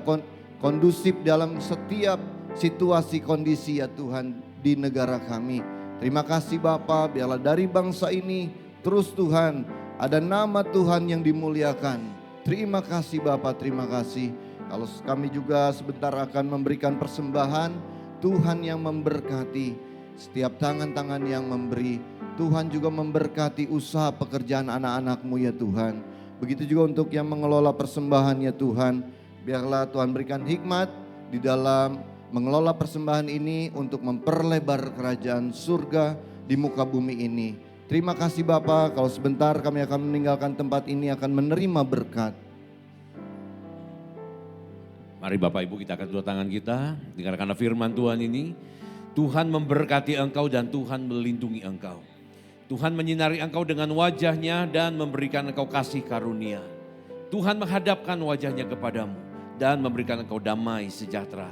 kondusif dalam setiap situasi kondisi ya Tuhan di negara kami. Terima kasih Bapa, biarlah dari bangsa ini terus Tuhan ada nama Tuhan yang dimuliakan. Terima kasih Bapa, terima kasih. Kalau kami juga sebentar akan memberikan persembahan, Tuhan yang memberkati setiap tangan-tangan yang memberi. Tuhan juga memberkati usaha pekerjaan anak-anak-Mu ya Tuhan. Begitu juga untuk yang mengelola persembahan ya Tuhan. Biarlah Tuhan berikan hikmat di dalam mengelola persembahan ini untuk memperlebar kerajaan surga di muka bumi ini. Terima kasih Bapa, kalau sebentar kami akan meninggalkan tempat ini akan menerima berkat. Mari Bapak Ibu kita angkat dua tangan kita, dengarkan firman Tuhan ini. Tuhan memberkati engkau dan Tuhan melindungi engkau. Tuhan menyinari engkau dengan wajahnya dan memberikan engkau kasih karunia. Tuhan menghadapkan wajahnya kepadamu dan memberikan engkau damai sejahtera.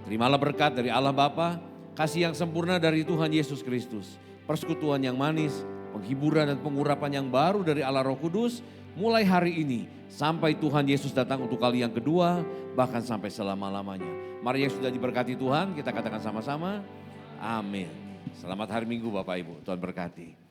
Terimalah berkat dari Allah Bapa, kasih yang sempurna dari Tuhan Yesus Kristus, persekutuan yang manis, penghiburan dan pengurapan yang baru dari Allah Roh Kudus, mulai hari ini sampai Tuhan Yesus datang untuk kali yang kedua, bahkan sampai selama-lamanya. Mari yang sudah diberkati Tuhan, kita katakan sama-sama, amin. Selamat hari Minggu Bapak Ibu, Tuhan berkati.